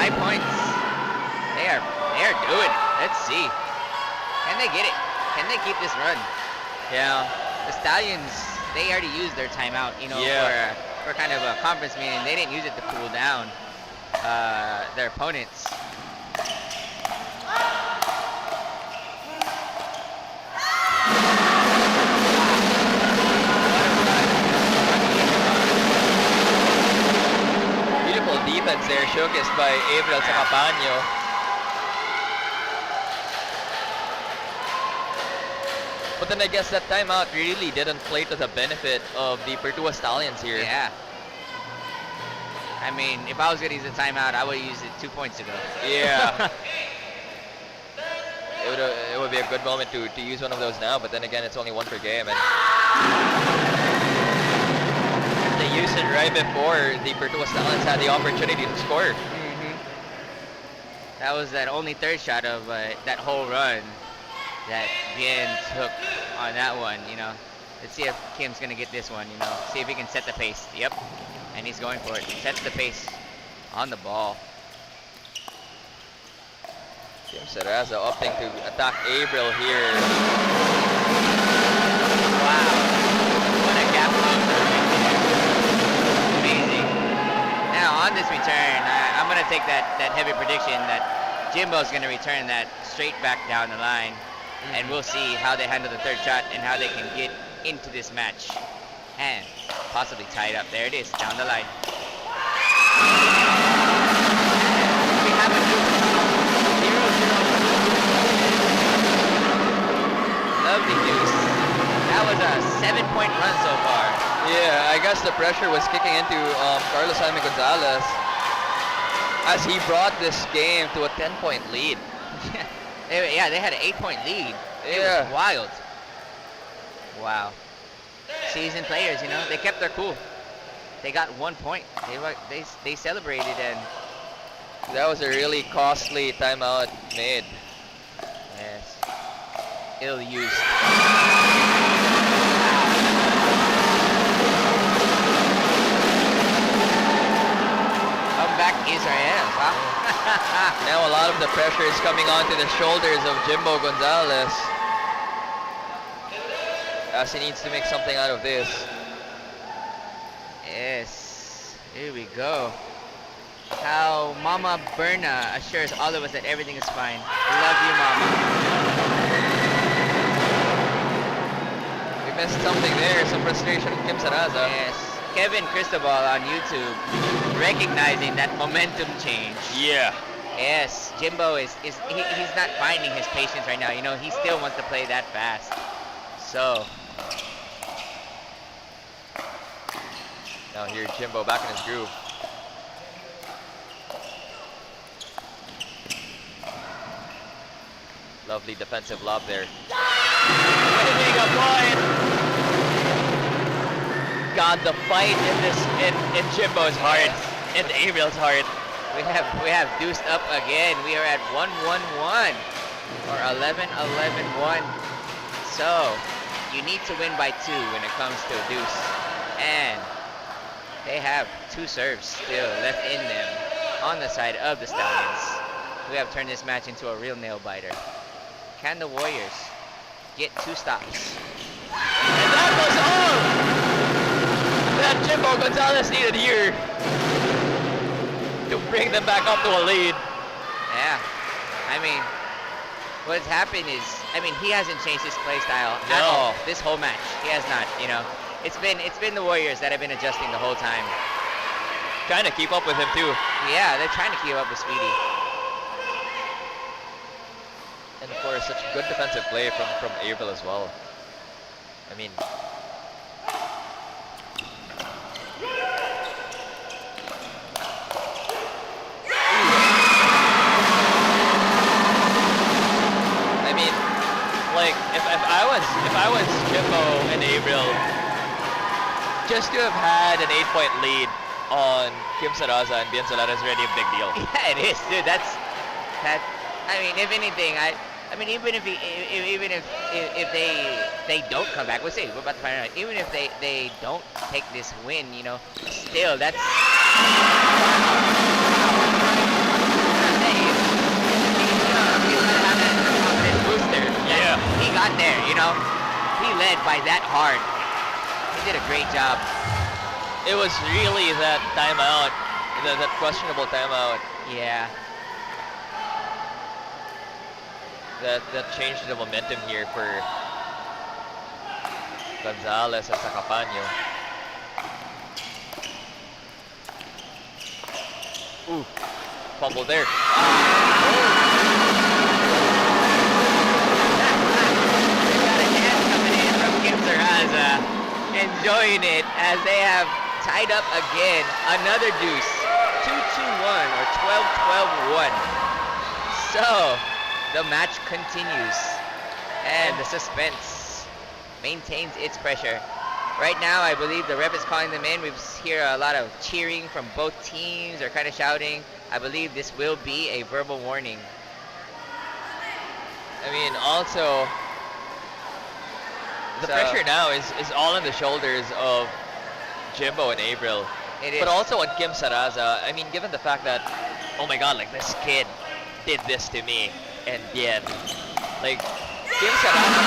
Five points. They are doing it. Let's see. Can they get it? Can they keep this run? Yeah. The Stallions, they already used their timeout, for kind of a conference meeting. They didn't use it to cool down their opponents. Beautiful defense there, showcased by Avril Sacapaño. But then I guess that timeout really didn't play to the benefit of the Pertua Stallions here. Yeah. I mean, if I was going to use a timeout, I would have used it 2 points ago. Yeah. it would be a good moment to use one of those now, but then again, it's only one per game. And they used it right before the Pertua Stallions had the opportunity to score. That was that only third shot of that whole run that Bien took on that one, Let's see if Kim's going to get this one, See if he can set the pace. Yep. And he's going for it. Sets the pace on the ball. Kim Saraza opting to attack Avril here. Wow. What a gap closer. Amazing. Now on this return, I'm going to take that heavy prediction that Jimbo's going to return that straight back down the line. And we'll see how they handle the third shot and how they can get into this match and possibly tie it up. There it is, down the line. We have a 0-0. Lovely deuce. That was a 7-point run so far. Yeah, I guess the pressure was kicking into Carlos Jaime Gonzalez as he brought this game to a 10-point lead. Yeah, they had an 8-point lead. It Yeah. was wild. Wow. Seasoned players, they kept their cool. They got 1 point. They celebrated, and That was a really costly timeout made. yes, ill used. Comeback Israel, huh? Now a lot of the pressure is coming onto the shoulders of Jimbo Gonzalez, as he needs to make something out of this. Yes, here we go. How Mama Berna assures all of us that everything is fine. Love you, Mama. We missed something there, some frustration with Kim Saraza. Yes, Kevin Cristobal on YouTube recognizing that momentum change. Yeah. Yes, Jimbo he's not finding his patience right now. He still wants to play that fast. So now here Jimbo back in his groove. Lovely defensive lob there. Winning a point. God, the fight in Jimbo's heart, in Avril's heart. we have deuced up again. We are at 1-1-1 or 11-11-1. So you need to win by 2 when it comes to a deuce, and they have 2 serves still left in them on the side of the Stallions. We have turned this match into a real nail biter. Can the Warriors get 2 stops? And that was all that Jimbo Gonzalez needed here to bring them back up to a lead. Yeah, I mean, what's happened is, he hasn't changed his play style at No. all this whole match. He has not. It's been the Warriors that have been adjusting the whole time. Trying to keep up with him too. Yeah, they're trying to keep up with Speedy. And of course, such good defensive play from Avril as well. I mean, like if I was Jimbo and Avril, just to have had an 8-point lead on Kim Saraza and Bien Solana is already a big deal. Yeah, it is, dude. That. I mean, if anything, I mean, even if they don't come back, we'll see. We're about to find out. Even if they don't take this win, you know, still that's. Yeah. He got there, you know. He led by that hard. He did a great job. It was really that timeout, that questionable timeout, Yeah. that changed the momentum here for Gonzalez and Sacapaño. Ooh, fumble there. Enjoying it as they have tied up again. Another deuce. 2-2-1 or 12-12-1. So the match continues and the suspense maintains its pressure. Right now, I believe the ref is calling them in. We hear a lot of cheering from both teams. They're kind of shouting. I believe this will be a verbal warning. I mean, also, the pressure now is all on the shoulders of Jimbo and Avril. It is. But also on Kim Saraza. I mean, given the fact that, oh my god, like this kid did this to me. And Bien. Like, Kim Saraza.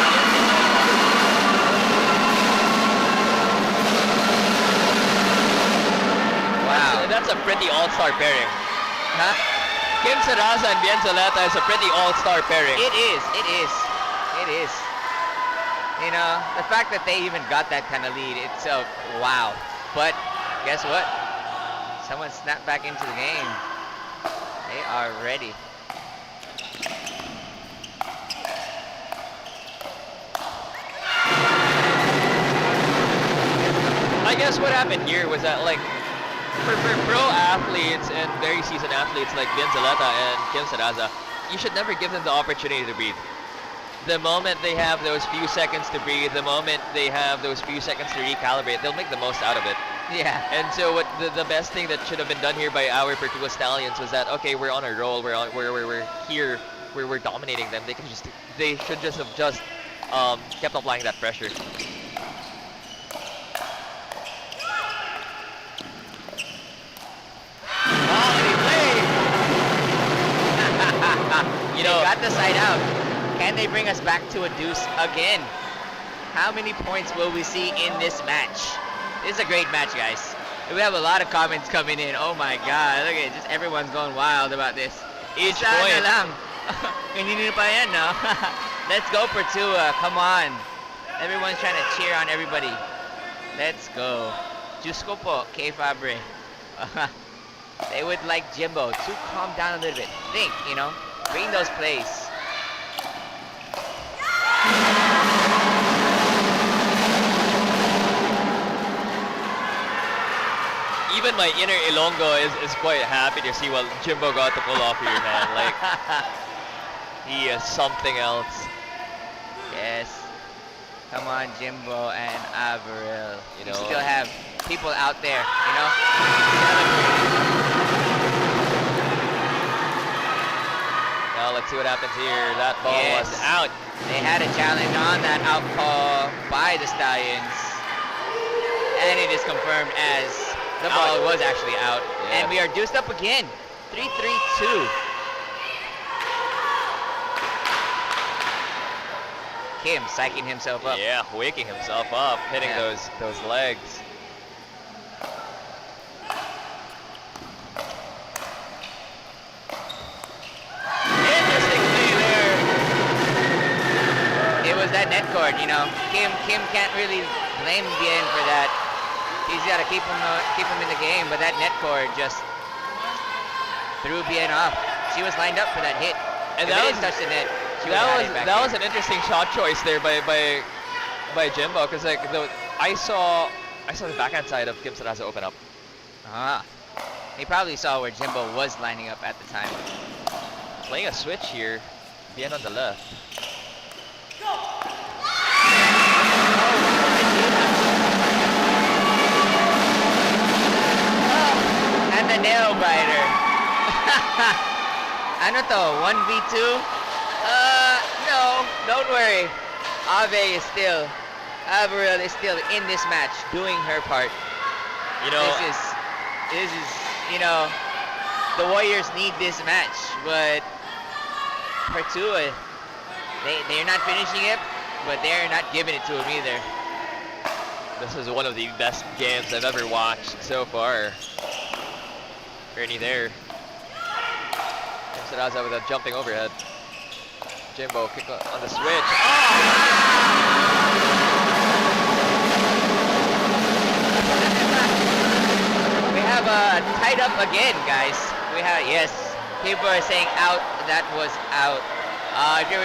Wow. That's a pretty all-star pairing. Huh? Kim Saraza and Bien Soleta is a pretty all-star pairing. It is. It is. It is. You know, the fact that they even got that kind of lead, it's a wow. But guess what? Someone snapped back into the game. They are ready. I guess what happened here was that, like, for pro athletes and very seasoned athletes like Bien Soleta and Kim Saraza, you should never give them the opportunity to breathe. The moment they have those few seconds to breathe, the moment they have those few seconds to recalibrate, they'll make the most out of it. Yeah. And so what the best thing that should have been done here by our Pertua Stallions was that, okay, we're on a roll, we're here, we're dominating them. They should just have kept applying that pressure. You know, got the side out. Can they bring us back to a deuce again? How many points will we see in this match? This is a great match, guys. We have a lot of comments coming in. Oh my god, look at it. Just everyone's going wild about this. Each Isa na point. lang. Kanina pa yan, no? Let's go, Pertua. Come on. Everyone's trying to cheer on everybody. Let's go. Diyos ko po, K. Fabre. They would like Jimbo to calm down a little bit. Think, you know, bring those plays. Even my inner Ilonggo is quite happy to see what Jimbo got to pull off here, man. Like, he is something else. Yes. Come on, Jimbo and Avril. You You know, still have people out there, you know? Now let's see what happens here. That ball Yes. was out. They had a challenge on that out call by the Stallions. And it is confirmed as the ball was actually out. Yeah. And we are deuced up again. 3-3-2. Kim psyching himself up. Yeah, waking himself up, hitting Yeah. those legs. Interesting play there. It was that net cord, you know. Kim can't really blame Bien for that. He's got to keep him in the game, but that net cord just threw Bien off. She was lined up for that hit. And If that it was didn't touch the net. She would have had it back that in. was an interesting shot choice there by Jimbo, because like I saw the backhand side of Kim Saraza open up. Ah. He probably saw where Jimbo was lining up at the time. Playing a switch here, Bien on the left. And the nail biter. Ano to? 1v2? No, don't worry. Ave is still, Avril is still in this match, doing her part. You know, This is, you know, the Warriors need this match, but Pertua, they're not finishing it, but they're not giving it to him either. this is one of the best games I've ever watched so far. Ernie there. Saraza with a jumping overhead. Jimbo kick on the switch. We have tied up again, guys. We have, yes, people are saying out. That was out. If you're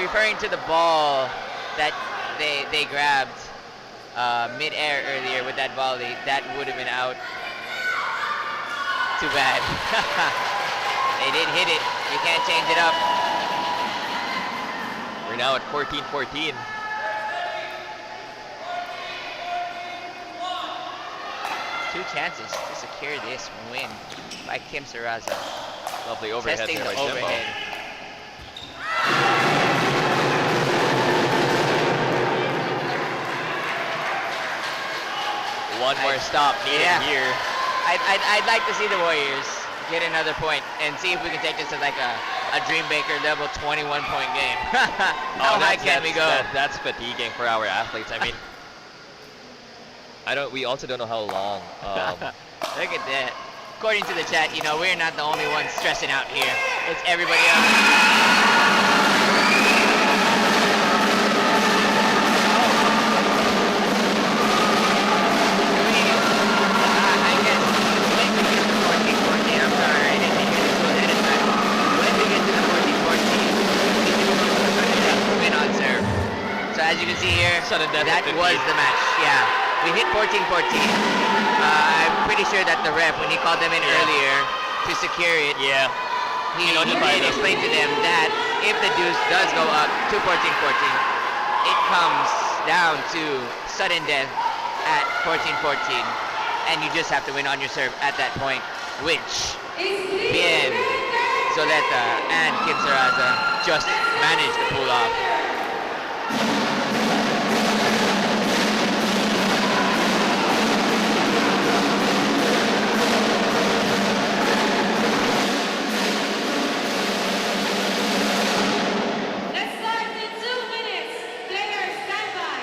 referring to the ball that they grabbed mid-air earlier with that volley, that would have been out. Too bad. They did hit it. You can't change it up. We're now at 14-14. Two chances to secure this win by Kim Saraza. Lovely overhead Testing there the by Jimbo. overhead. One more stop needed Yeah. here. I'd like to see the Warriors get another point and see if we can take this to like a Dream Baker level 21-point game. How high can we go? That's fatiguing for our athletes. I mean, we also don't know how long. Look at that. According to the chat, you know, we're not the only ones stressing out here. It's everybody else. I guess when we get to 14-14, I'm sorry, I didn't mean to go ahead of time. When we get to the 14-14, win on serve. So as you can see here, Sudden death that at 50. was the match. Yeah, we hit 14-14. I'm pretty sure that the ref, when he called them in earlier to secure it, Yeah. he notified did them. explain to them that if the deuce does go up to 14-14, it comes down to sudden death at 14-14, and you just have to win on your serve at that point, which bien Zoleta and Kim Saraza just managed to pull off. Let's start in 2 minutes. Players, stand by.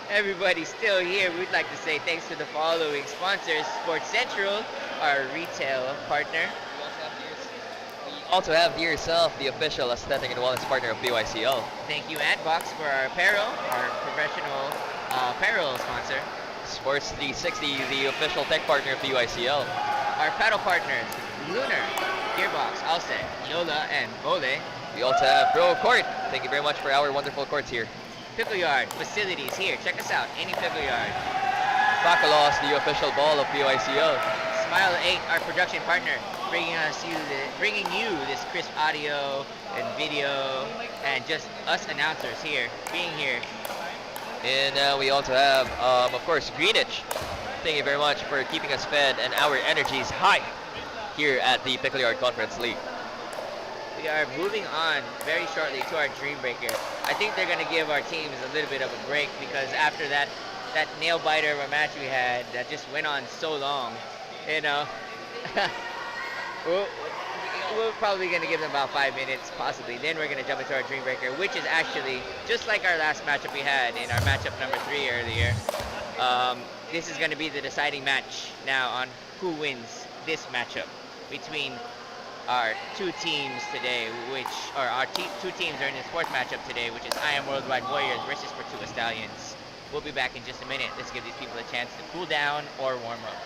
Everybody's still here. We'd like to say thanks to the following sponsors: Sports Central, our retail partner. We also have Dear Yourself, the official aesthetic and wellness partner of PYCL. Thank you, Adbox, for our apparel, our professional apparel sponsor. Sports 360, the official tech partner of PYCL. Our paddle partners: Lunar, Gearbox, Alce, Yola, and Bole. We also have Pro Court. Thank you very much for our wonderful courts here. Pickle Yard facilities here. Check us out. Any Pickle Yard. Bacalhaus, the official ball of PYCL. Smile 8, our production partner, bringing you this crisp audio and video, and just us announcers here, being here. And we also have, of course, Greenwich. Thank you very much for keeping us fed and our energies high here at the Pickle Yard Conference League. We are moving on very shortly to our Dream Breaker. I think they're going to give our teams a little bit of a break, because after that nail biter of a match we had that just went on so long, you know, we're probably going to give them about 5 minutes, possibly. Then we're going to jump into our Dream Breaker, which is actually just like our last matchup we had in our matchup number 3 earlier. This is going to be the deciding match now on who wins this matchup between our two teams today, two teams are in this fourth matchup today, which is IAMWorldwide Warriors versus Pertua Stallions. We'll be back in just a minute. Let's give these people a chance to cool down or warm up.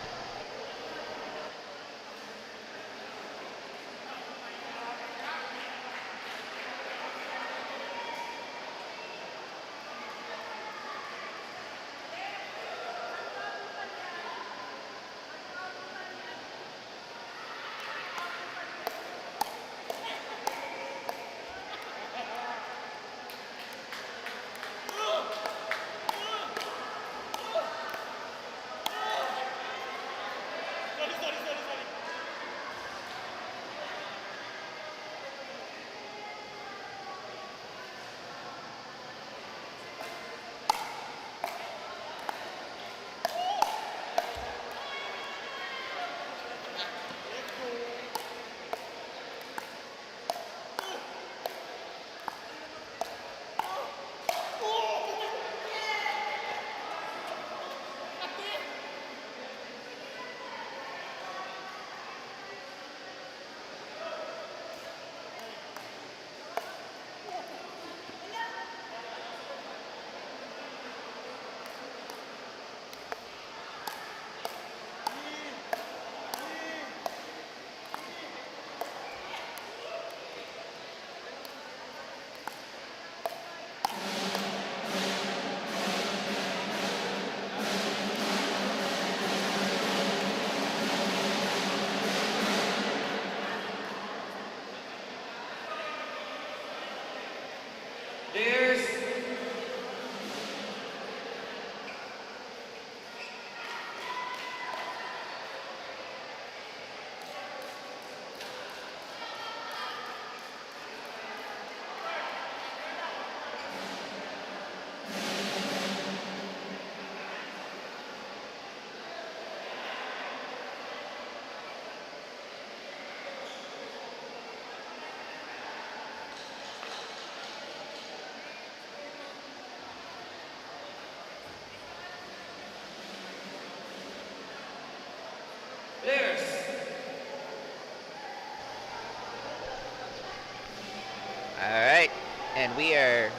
Alright, and we are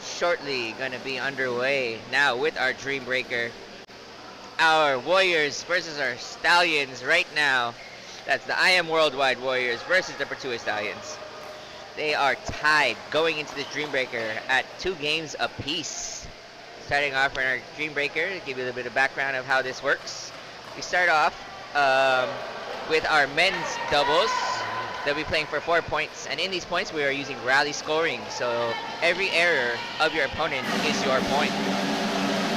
shortly going to be underway now with our Dream Breaker. Our Warriors versus our Stallions right now. That's the IAMWorldwide Warriors versus the Pertua Stallions. They are tied going into this Dream Breaker at 2 games apiece. Starting off in our Dream Breaker, to give you a little bit of background of how this works. We start off with our men's doubles. They'll be playing for 4 points, and in these points we are using rally scoring. So every error of your opponent is your point.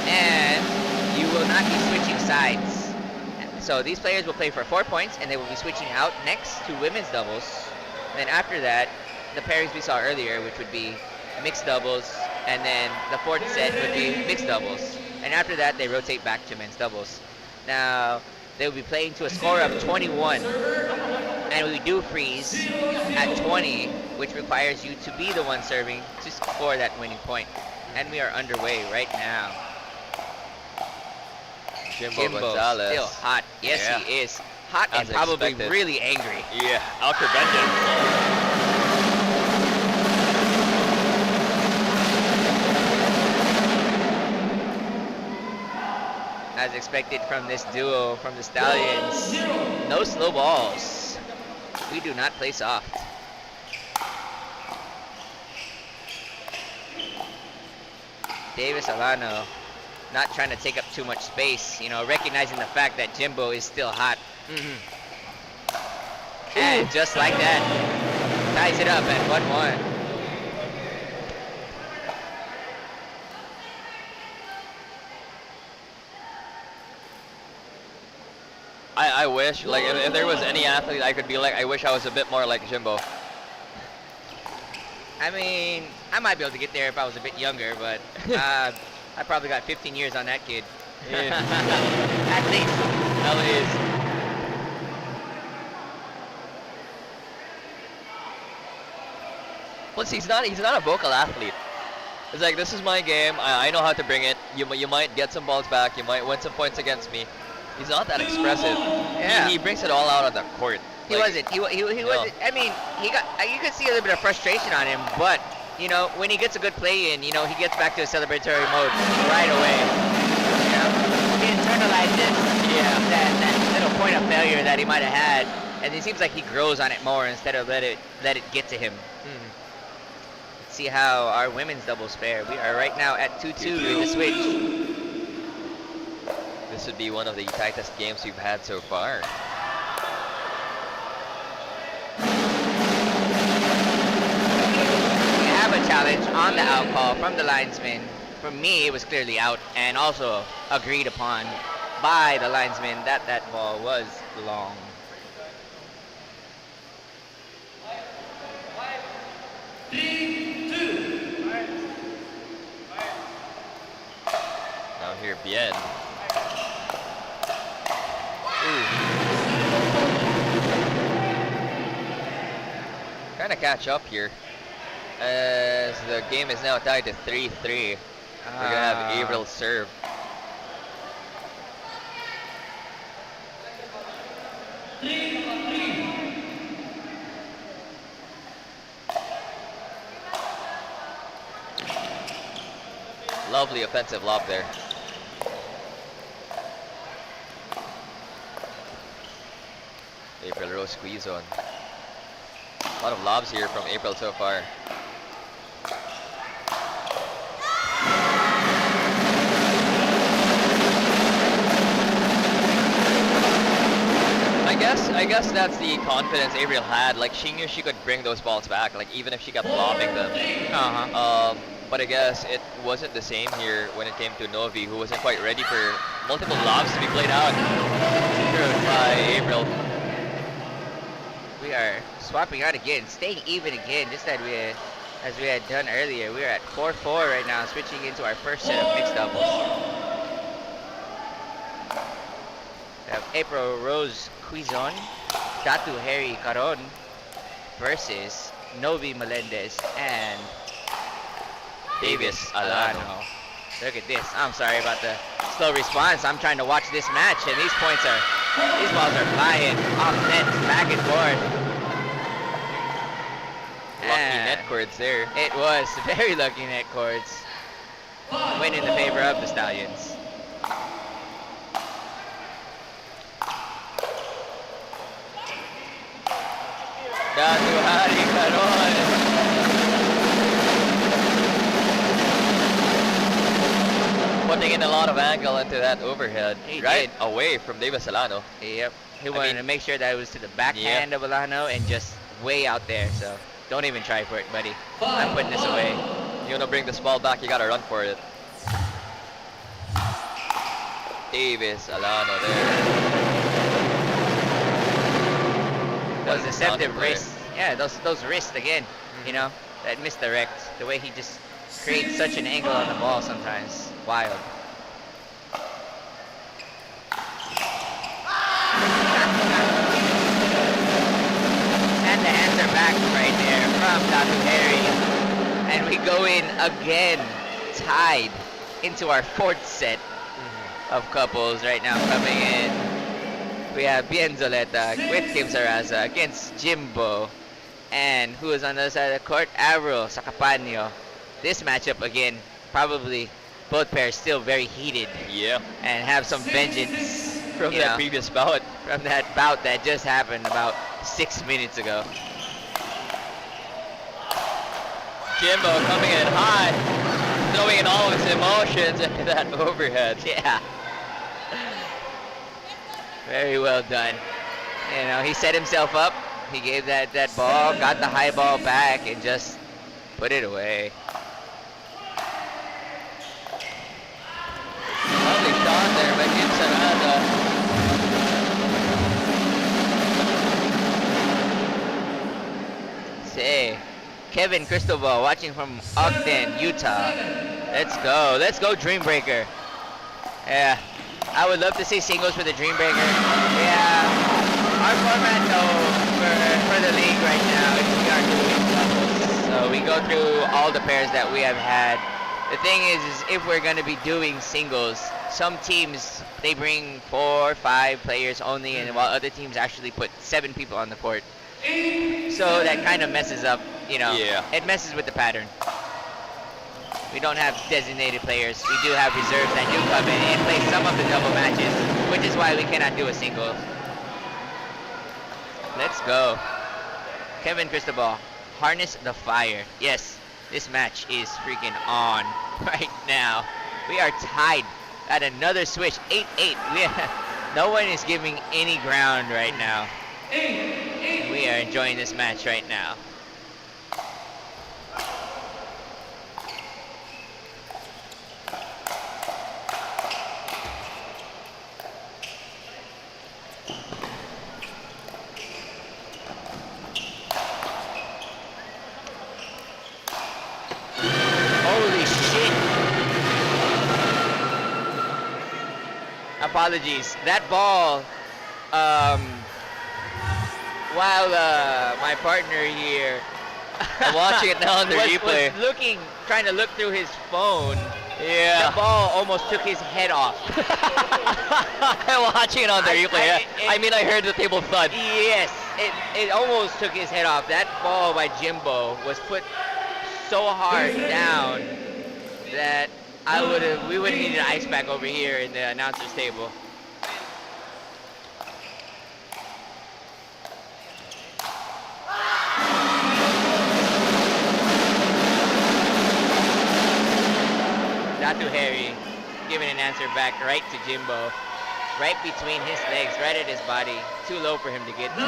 And you will not be switching sides. So these players will play for 4 points, and they will be switching out next to women's doubles. Then after that, the pairings we saw earlier, which would be mixed doubles, and then the fourth set would be mixed doubles. And after that, they rotate back to men's doubles. Now, they will be playing to a score of 21. And we do freeze at 20, which requires you to be the one serving to score that winning point. And we are underway right now. Jimbo Gonzalez. Still hot. Yes, Yeah. he is. Hot As and probably expected. really angry. Yeah, Alker Vengeance. As expected from this duo from the Stallions. No slow balls. We do not play soft. Davis Alano not trying to take up too much space, recognizing the fact that Jimbo is still hot. And just like that, ties it up at 1-1. I wish, like, if there was any athlete I could be like, I wish I was a bit more like Jimbo. I mean, I might be able to get there if I was a bit younger, but I probably got 15 years on that kid. Yeah. At least. At least. Plus, he's not a vocal athlete. It's like, this is my game. I know how to bring it. You might get some balls back. You might win some points against me. He's not that expressive. Yeah. He brings it all out on the court. He wasn't. He wasn't. I mean, you could see a little bit of frustration on him, but when he gets a good play in, he gets back to a celebratory mode right away. He internalizes that little point of failure that he might have had, and it seems like he grows on it more instead of let it get to him. Let's see how our women's doubles fare. We are right now at 2-2 in the switch. This would be one of the tightest games we've had so far. We have a challenge on the out call from the linesman. For me, it was clearly out and also agreed upon by the linesman that that ball was long. Now here, Bien. Trying to catch up here, as the game is now tied to 3-3. We're gonna have Avril serve. Lovely offensive lob there. April Rose squeeze on. A lot of lobs here from April so far. I guess that's the confidence April had. Like, she knew she could bring those balls back, like even if she kept lobbing them. But I guess it wasn't the same here when it came to Novi, who wasn't quite ready for multiple lobs to be played out by April. We are swapping out again, staying even again, just as we had done earlier. We are at 4-4 right now, switching into our first set of mixed doubles. We have April Rose Quizon, Datu Harry Caron versus Novi Melendez and Davis Alano. Look at this. I'm sorry about the slow response. I'm trying to watch this match, and these balls are flying off net, back and forth. Lucky net chords there. It was very lucky net chords. Went in the favor of the Stallions. Datu Hari Caron. Putting in a lot of angle into that overhead, right away from Davis Alano. Yep. He wanted to make sure that it was to the backhand of Alano and just way out there. So don't even try for it, buddy. I'm putting this away. You want to bring this ball back, you got to run for it. Davis Alano there. Those deceptive wrists. Yeah, those wrists again, that misdirect. The way he just creates such an angle on the ball sometimes. Wild. And the hands are back right there from Datu Harry. And we go in again, tied into our fourth set of couples right now coming in. We have Bienzoleta with Kim Saraza against Jimbo. And who is on the other side of the court? Avril Sacapanyo. This matchup again, probably both pairs still very heated. Yeah. And have some vengeance from that previous bout. From that bout that just happened about 6 minutes ago. Jimbo coming in hot, throwing in all of his emotions into that overhead. Yeah. Very well done. He set himself up. He gave that ball, got the high ball back, and just put it away. Lovely shot there by Kim Saraza. Say, Kevin Cristobal watching from Ogden, Utah. Let's go Dreambreaker. Yeah, I would love to see singles for the Dreambreaker. Yeah, our format though for the league right now is we are doing doubles. So we go through all the pairs that we have had The thing is if we're gonna be doing singles, some teams they bring 4 or 5 players only, and while other teams actually put 7 people on the court. So that kind of messes up, Yeah. it messes with the pattern. We don't have designated players. We do have reserves that do come in and play some of the double matches, which is why we cannot do a single. Let's go. Kevin Cristobal, harness the fire. Yes, this match is freaking on right now. We are tied at another switch, 8-8. No one is giving any ground right now. We are enjoying this match right now. Holy shit. Apologies. That ball, while my partner here I'm watching it now on the replay. was trying to look through his phone, Yeah. the ball almost took his head off. I'm watching it on the replay. I mean, I heard the table thud. Yes, it almost took his head off. That ball by Jimbo was put so hard down that we would have needed an ice pack over here in the announcer's table. Datu Harry giving an answer back right to Jimbo. Right between his legs, right at his body. Too low for him to get to.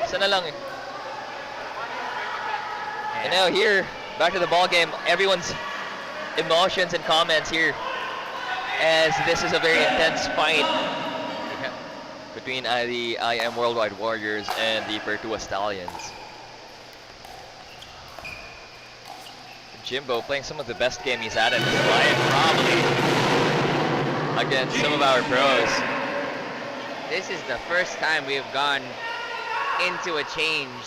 Isa na lang eh. And now here, back to the ball game. Everyone's emotions and comments here, as this is a very intense fight between the IAMWorldwide Warriors and the Pertua Stallions. Jimbo playing some of the best game he's had in his life, probably, against some of our pros. This is the first time we have gone into a change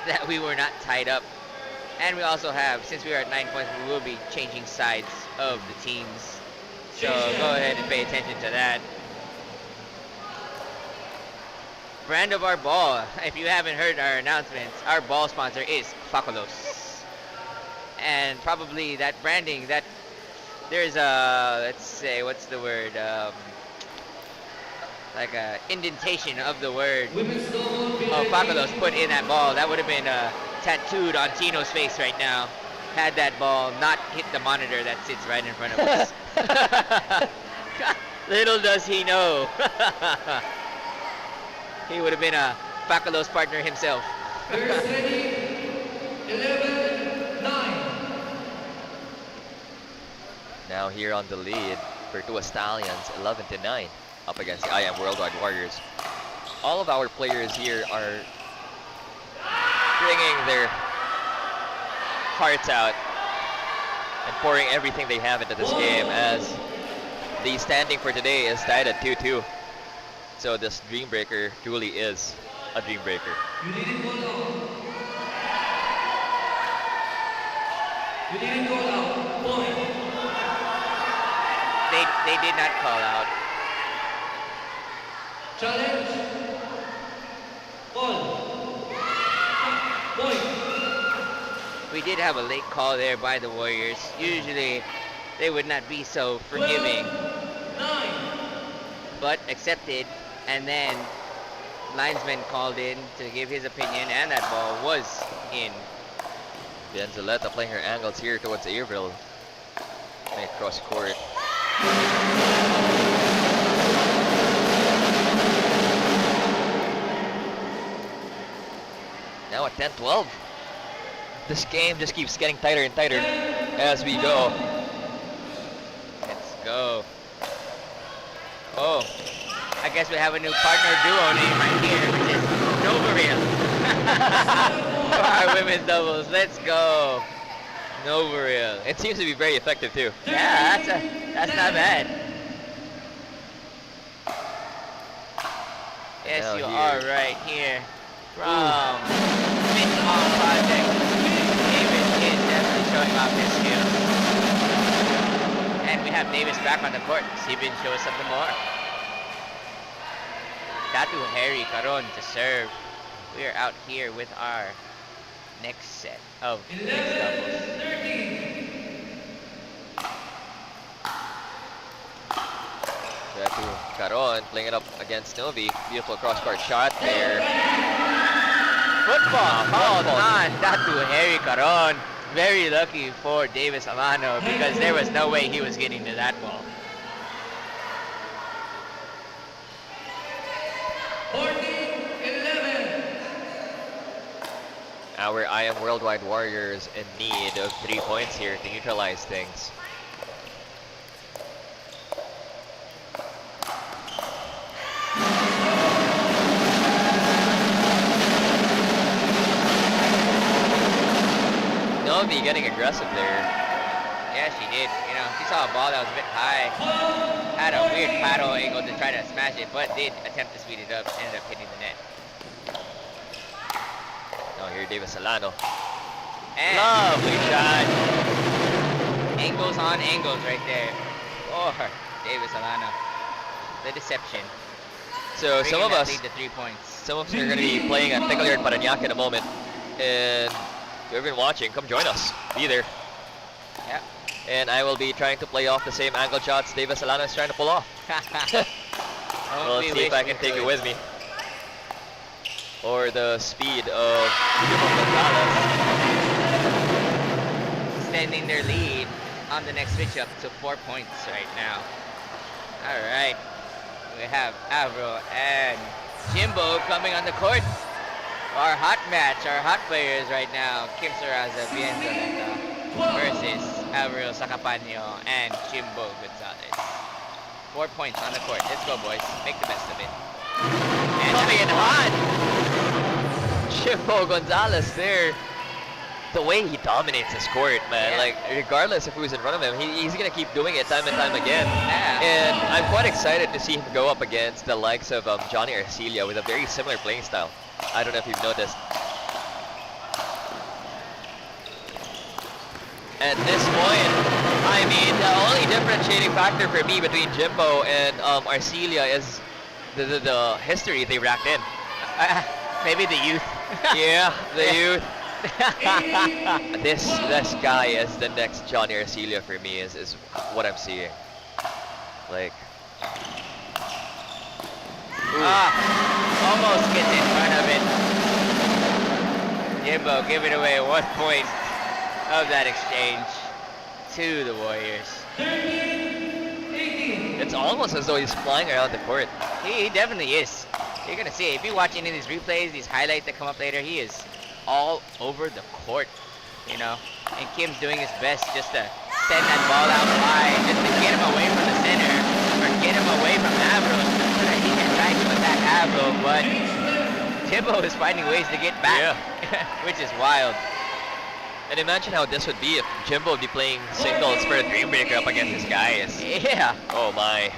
that we were not tied up. And we also have, since we are at 9 points, we will be changing sides of the teams. So go ahead and pay attention to that. Brand of our ball. If you haven't heard our announcements, our ball sponsor is Faculos. And probably that branding, that there's a, let's say, what's the word? Like a indentation of the word of Faculos put in that ball. That would have been tattooed on Tino's face right now, had that ball not hit the monitor that sits right in front of us. Little does he know. He would have been a Faculos partner himself. Ready, 11-9. Now here on the lead, Pertua Stallions 11-9 up against the IAMWorldwide Warriors. All of our players here are bringing their hearts out and pouring everything they have into this game, as the standing for today is tied at 2-2. So this dream breaker truly is a dream breaker. You didn't go out. You didn't go out. Point. They did not call out. Challenge. Ball. Point. We did have a late call there by the Warriors. Usually they would not be so forgiving, 9. but accepted. And then linesman called in to give his opinion, and that ball was in. Benzaleta playing her angles here towards Avril. Playing cross court. Now at 10-12. This game just keeps getting tighter and tighter as we go. Let's go. Oh, I guess we have a new partner duo name right here, which is Novaril. For our women's doubles. Let's go. No, for real. It seems to be very effective too. Yeah, that's not bad. Yes, now you here. are right here from Pickleball Project. Davis is definitely showing off his skills. And we have Davis back on the court. See if he can show us something more. Datu Harry Caron to serve. We are out here with our next set of mixed doubles. Betu Caron playing it up against Novi. Beautiful cross-court shot there. Football called football. on Datu Harry Caron. Very lucky for Davis Alano because there was no way he was getting to that ball. 14-11. Our IM Worldwide Warriors in need of 3 points here to neutralize things. Novi getting aggressive there. Yeah, she did. You know, she saw a ball that was a bit high. Had a weird paddle angle to try to smash it, but did attempt to speed it up. Ended up hitting the net. Now here Davis Alano. And Lovely shot. angles on angles right there. For Davis Alano. The deception. So some Bringing of that us, lead to 3 points. some of us are going to be playing at Pickle Yard Parañaque in a moment. And if you've been watching, come join us. Be there. Yeah. And I will be trying to play off the same angle shots Davis Alano is trying to pull off. Well, let's see if I can take it with me. Or the speed of Jimbo Gonzalez. Extending their lead on the next switch up to 4 points right now. All right. We have Avril and Jimbo coming on the court. Our hot match, our hot players right now. Kim Saraza, Bienvenida versus Avril Sacapaño and Jimbo Gonzalez. 4 points on the court. Let's go, boys. Make the best of it. And Coming in hot. Jimbo Gonzalez there. The way he dominates his court, man. Yeah. Like, regardless of who's in front of him, he's going to keep doing it time and time again. Yeah. And I'm quite excited to see him go up against the likes of Johnny Arcilia with a very similar playing style. I don't know if you've noticed. At this point, I mean, the only differentiating factor for me between Jimbo and Arcilia is the history they racked in. Maybe the youth. Yeah, the youth. This guy is the next Johnny Arcilia for me is what I'm seeing. Like, Almost gets in front of it. Jimbo giving away 1 point of that exchange to the Warriors. 13-18. it's almost as though he's flying around the court. He definitely is. You're gonna see it. If you watch any of these replays, these highlights that come up later, he is all over the court, you know. And Kim's doing his best just to send that ball out wide, just to get him away from the center, or get him away from Avril, so that he can try to attack Avril. But Jimbo is finding ways to get back, which is wild. And imagine how this would be if Jimbo would be playing singles for a Dreambreaker up against this guy. Yeah. Oh my.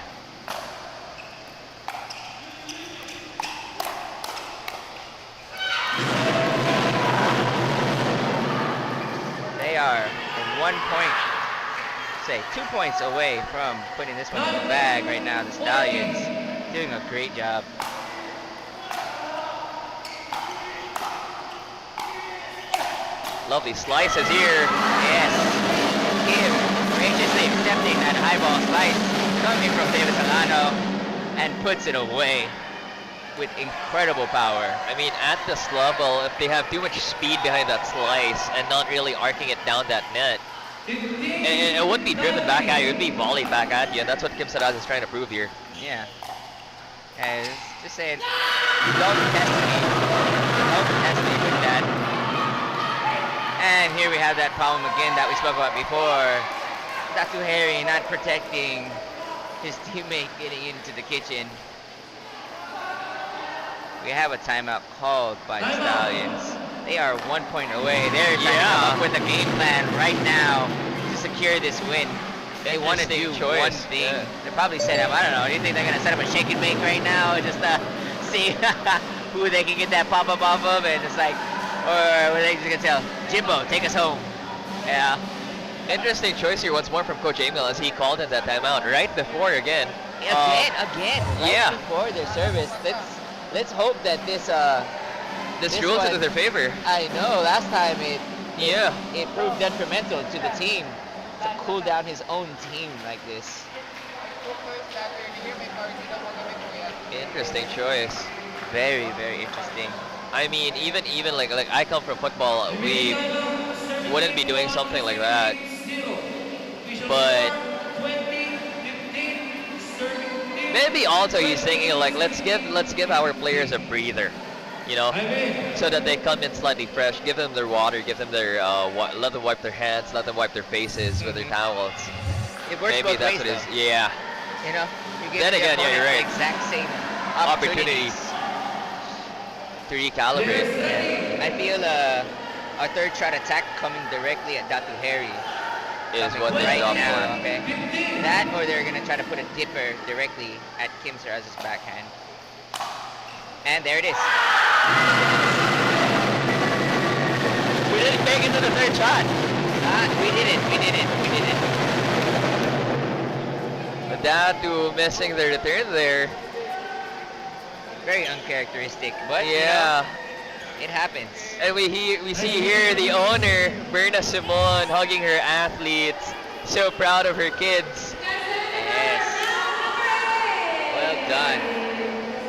They are 1 point, say 2 points away from putting this one in the bag right now. The Stallions doing a great job. Lovely slices here. Yes. Kim graciously accepting that high ball slice coming from Davis Alano and puts it away with incredible power. I mean, at this level, if they have too much speed behind that slice and not really arcing it down that net, it wouldn't be driven back at you, it would be volleyed back at you, and that's what Kim Saraz is trying to prove here. Yeah. And just saying, don't test me. Don't test me with that. And here we have that problem again that we spoke about before. Datu Harry not protecting his teammate getting into the kitchen. We have a timeout called by the Stallions. They are 1 point away. They're trying to come up with a game plan right now to secure this win. They want to do Interesting choice, one thing. yeah. They probably set up, I don't know, do you think they're going to set up a shake and bake right now? Just see who they can get that pop-up off of, and it's like, or were they just going to tell, Jimbo, take us home. Yeah. Interesting choice here once more from Coach Emil as he called in that timeout right before again. Again. Right yeah. before their service. Let's hope that this rules one- into their favor. I know. Last time it Yeah. proved detrimental to the team to cool down his own team like this. Interesting choice. Very, very interesting. I mean, even like I come from football, we wouldn't be doing something like that. But maybe also he's thinking like let's give our players a breather, you know, so that they come in slightly fresh. Give them their water, give them their let them wipe their hands, let them wipe their faces with their towels. It works Maybe both that's ways, what it is. though. Yeah. You know, you give Then the again, yeah, opponent you're the right. exact same Opportunities to recalibrate. Yeah. I feel our third shot attack coming directly at Datu Harry. Is Coming what this right is up now, for. okay? That or they're gonna try to put a dipper directly at Kim Serraz's backhand. And there it is. We didn't make it to the third shot. We did it. But Datu missing the return there. Very uncharacteristic, but Yeah. it happens. And we see here the owner, Berna Simon, hugging her athletes. So proud of her kids. Yes. Well done.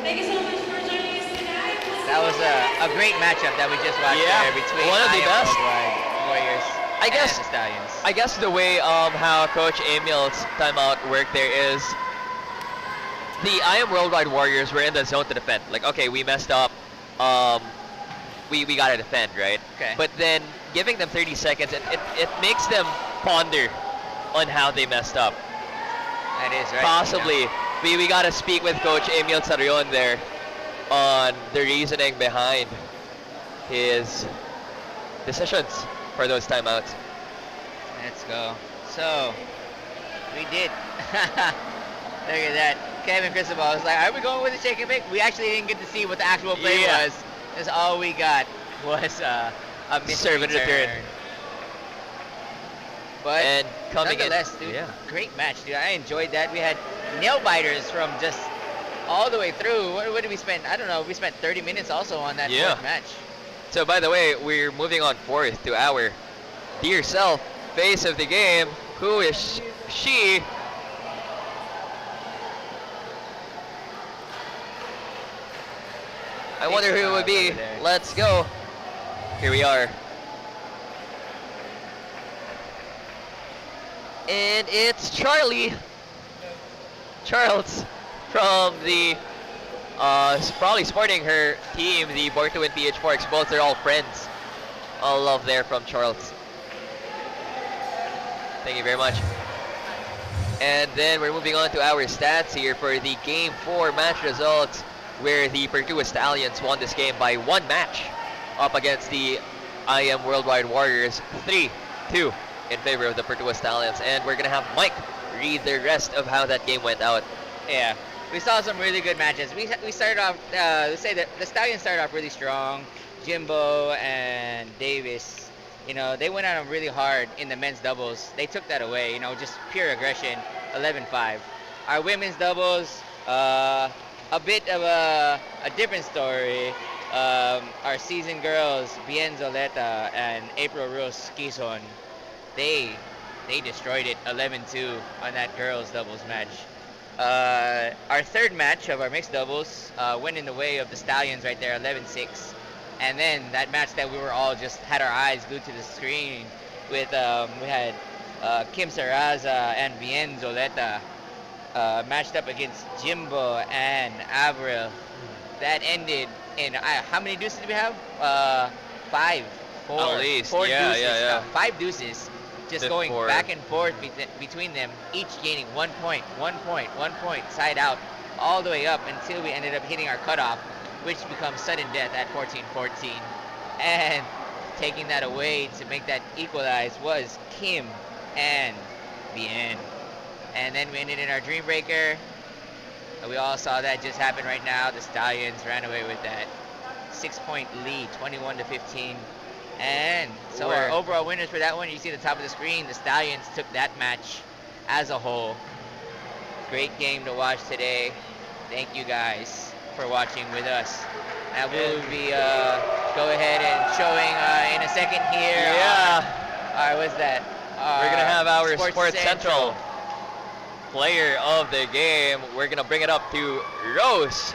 Thank you so much for joining us tonight. That was a great matchup that we just watched Yeah, there between one of the best. IAMWorldwide Warriors I guess- and the Stallions. I guess the way how Coach Emil's timeout worked there is the IAMWorldwide Warriors were in the zone to defend. Like, okay, we messed up. We gotta defend, right? Okay. But then giving them 30 seconds, it makes them ponder on how they messed up. That is right. Possibly. We gotta speak with Coach Emil Sarion there on the reasoning behind his decisions for those timeouts. Let's go. So, we did. Look at that. Kevin Cristobal was like, are we going with a shake and bake? We actually didn't get to see what the actual play Yeah. was. Because all we got was a missed Serve and return. But And coming in, nonetheless, dude, yeah. great match, dude. I enjoyed that. We had nail biters from just all the way through. What did we spend? I don't know. We spent 30 minutes also on that Yeah. fourth match. So by the way, we're moving on forth to our dear self, face of the game. Who is she? I wonder who it would be. Over there. Let's go. Here we are. And it's Charlie. Charles from the probably supporting her team, the Borto and PH4 Exposed. They're all friends. All love there from Charles. Thank you very much. And then we're moving on to our stats here for the Game 4 match results, where the Pertua Stallions won this game by one match up against the IAMWorldwide Warriors, 3-2 in favor of the Pertua Stallions. And we're going to have Mike read the rest of how that game went out. Yeah, we saw some really good matches. We started off, let's say that the Stallions started off really strong. Jimbo and Davis, you know, they went at them really hard in the men's doubles. They took that away, you know, just pure aggression, 11-5. Our women's doubles, a bit of a different story. Our seasoned girls, Bien Zoleta and April Rose Quizon, they destroyed it, 11-2 on that girls doubles match. Our third match of our mixed doubles went in the way of the Stallions right there, 11-6. And then that match that we were all just had our eyes glued to the screen with, we had Kim Serraza and Bien Zoleta matched up against Jimbo and Avril. That ended in, how many deuces do we have? 5. 4. At least, 4 yeah, deuces. yeah, yeah. 5 deuces. Just Fifth going four. back and forth between them, each gaining 1 point, 1 point, 1 point, side out, all the way up until we ended up hitting our cutoff, which becomes sudden death at 14-14. And taking that away to make that equalize was Kim and Bien. And then we ended in our Dream Breaker. We all saw that just happen right now. The Stallions ran away with that 6-point lead, 21-15. And so our overall winners for that one, you see at the top of the screen, the Stallions took that match as a whole. Great game to watch today. Thank you guys for watching with us. And we'll be go ahead and showing in a second here. Yeah. What's that? We're gonna have our Sports Central player of the game. We're gonna bring it up to Rose.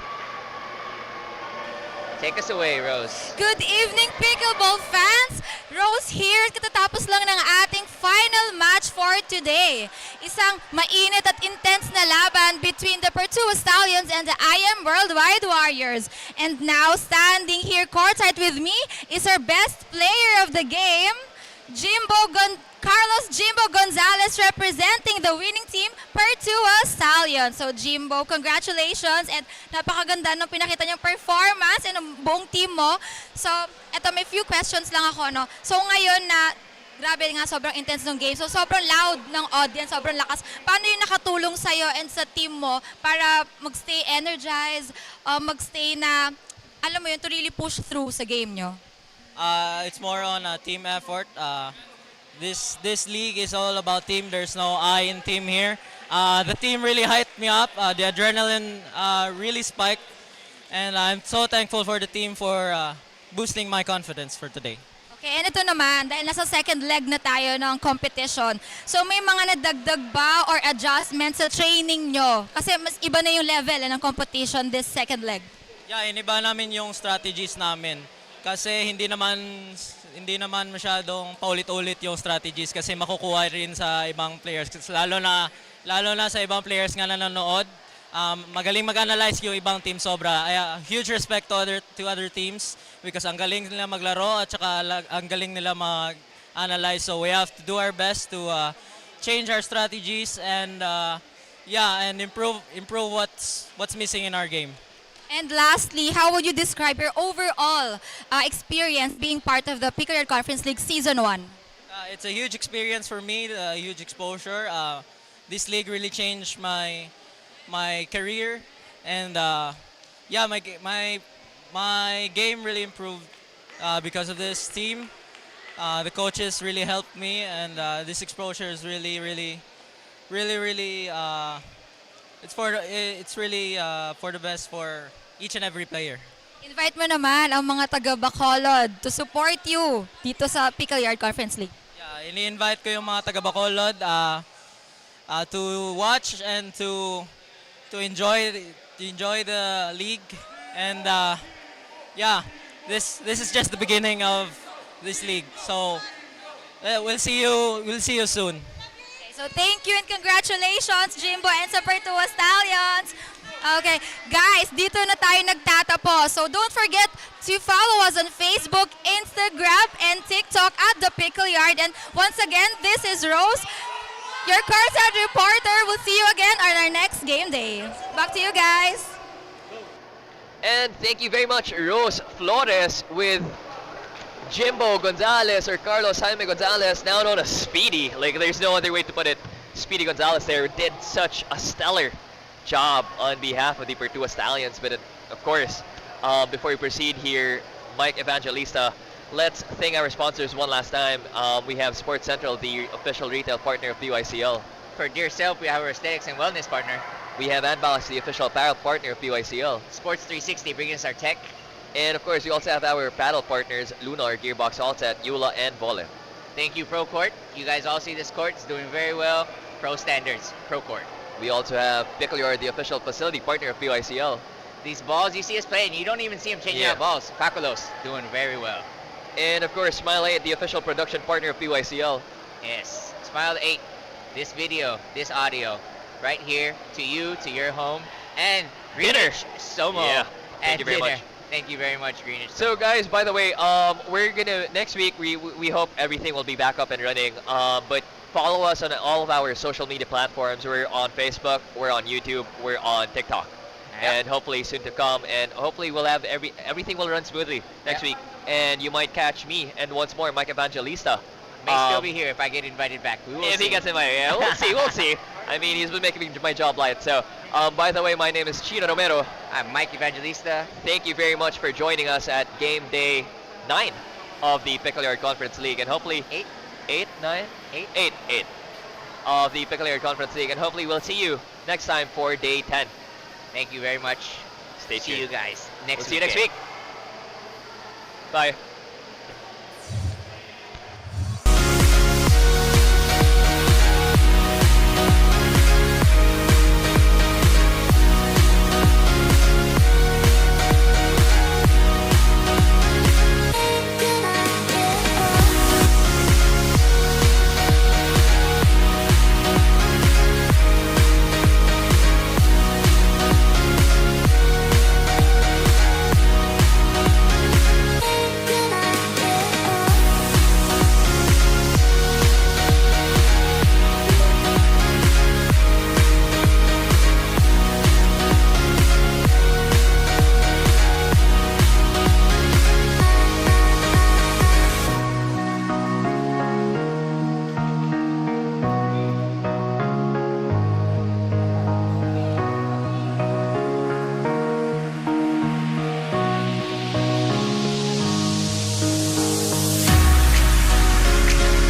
Take us away, Rose. Good evening, Pickleball fans! Rose here, katatapos lang ng ating final match for today. Isang mainit at intense na laban between the Pertua Stallions and the IAMWorldwide Warriors. And now, standing here courtside with me is our best player of the game, Carlos Jimbo Gonzalez, representing the winning team, Pertua Stallions. So Jimbo, congratulations and napakaganda ng pinakita niyong performance and ng buong team mo. So eto, may few questions lang ako, no? So ngayon na grabe nga, sobrang intense ng game. So sobrang loud ng audience, sobrang lakas. Paano yung nakatulong sa'yo and sa team mo para magstay energized, magstay na, alam mo yun, to really push through sa game nyo? It's more on a team effort. This league is all about team. There's no I in team here. The team really hyped me up. The adrenaline really spiked, and I'm so thankful for the team for boosting my confidence for today. Okay, and ito naman, dahil nasa second leg na tayo ng competition, so may mga nadagdag ba or adjustments sa training nyo? Kasi mas iba na yung level ng competition this second leg. Yeah, iniba namin yung strategies namin. Kasi hindi naman masyadong paulit-ulit yung strategies kasi makukuha rin sa ibang players. Kasi lalo na sa ibang players nga nanonood, magaling mag-analyze yung ibang team sobra. Huge respect to other teams because ang galing nila maglaro at saka ang galing nila mag-analyze. So we have to do our best to change our strategies and improve what's missing in our game. And lastly, how would you describe your overall experience being part of the Pickle Yard Conference League Season 1? It's a huge experience for me, a huge exposure. This league really changed my career, and my game really improved because of this team. The coaches really helped me, and this exposure is really it's really for the best for each and every player. Invite mo naman ang mga taga Bacolod to support you dito sa Pickle Yard Conference League. Yeah, ini-invite ko yung mga taga Bacolod to watch and to enjoy the league, and this is just the beginning of this league. So we'll see you soon. Okay, so thank you and congratulations, Jimbo and sa Pertua Stallions. Okay, guys, dito na tayo nagtatapos. So don't forget to follow us on Facebook, Instagram, and TikTok at The Pickle Yard. And once again, this is Rose, your courtside reporter. We'll see you again on our next game day. Back to you guys. And thank you very much, Rose Flores, with Jimbo Gonzalez or Carlos Jaime Gonzalez, now known as Speedy. Like, there's no other way to put it. Speedy Gonzalez there did such a stellar job on behalf of the Pertua Stallions. But of course, before we proceed here, Mike Evangelista, let's thank our sponsors one last time. We have Sports Central, the official retail partner of PYCL. For Dear Self, we have our aesthetics and wellness partner. We have Anbalance, the official apparel partner of PYCL. Sports 360, bringing us our tech. And of course, we also have our paddle partners, Lunar, Gearbox Allset, Eula, and Vole. Thank you, Pro Court. You guys all see this court. It's doing very well. Pro standards, Pro Court. We also have Pickle Yard, the official facility partner of PYCL. These balls you see us playing, you don't even see them changing out balls. Pacolos, doing very well. And of course, Smile 8, the official production partner of PYCL. Yes, Smile 8. This video, this audio, right here to you, to your home, and Greenwich, SOMO, Yeah, thank you very dinner. much. Thank you very much, Greenwich. So guys, by the way, we're gonna next week. We hope everything will be back up and running. But follow us on all of our social media platforms. We're on Facebook, we're on YouTube, we're on TikTok, and hopefully soon to come. And hopefully we'll have everything will run smoothly next week. and you might catch me and once more Mike Evangelista. May still be here if I get invited back. We will If see. he gets invited, yeah, we'll see, we'll see. I mean, he's been making my job light. So, by the way, my name is Chino Romero. I'm Mike Evangelista. Thank you very much for joining us at game day 9 of the Pickle Yard Conference League, and hopefully 8 of the Pickle Yard Conference League, and hopefully we'll see you next time for day 10. Thank you very much. Stay tuned. See you guys next We'll see you next week. Bye.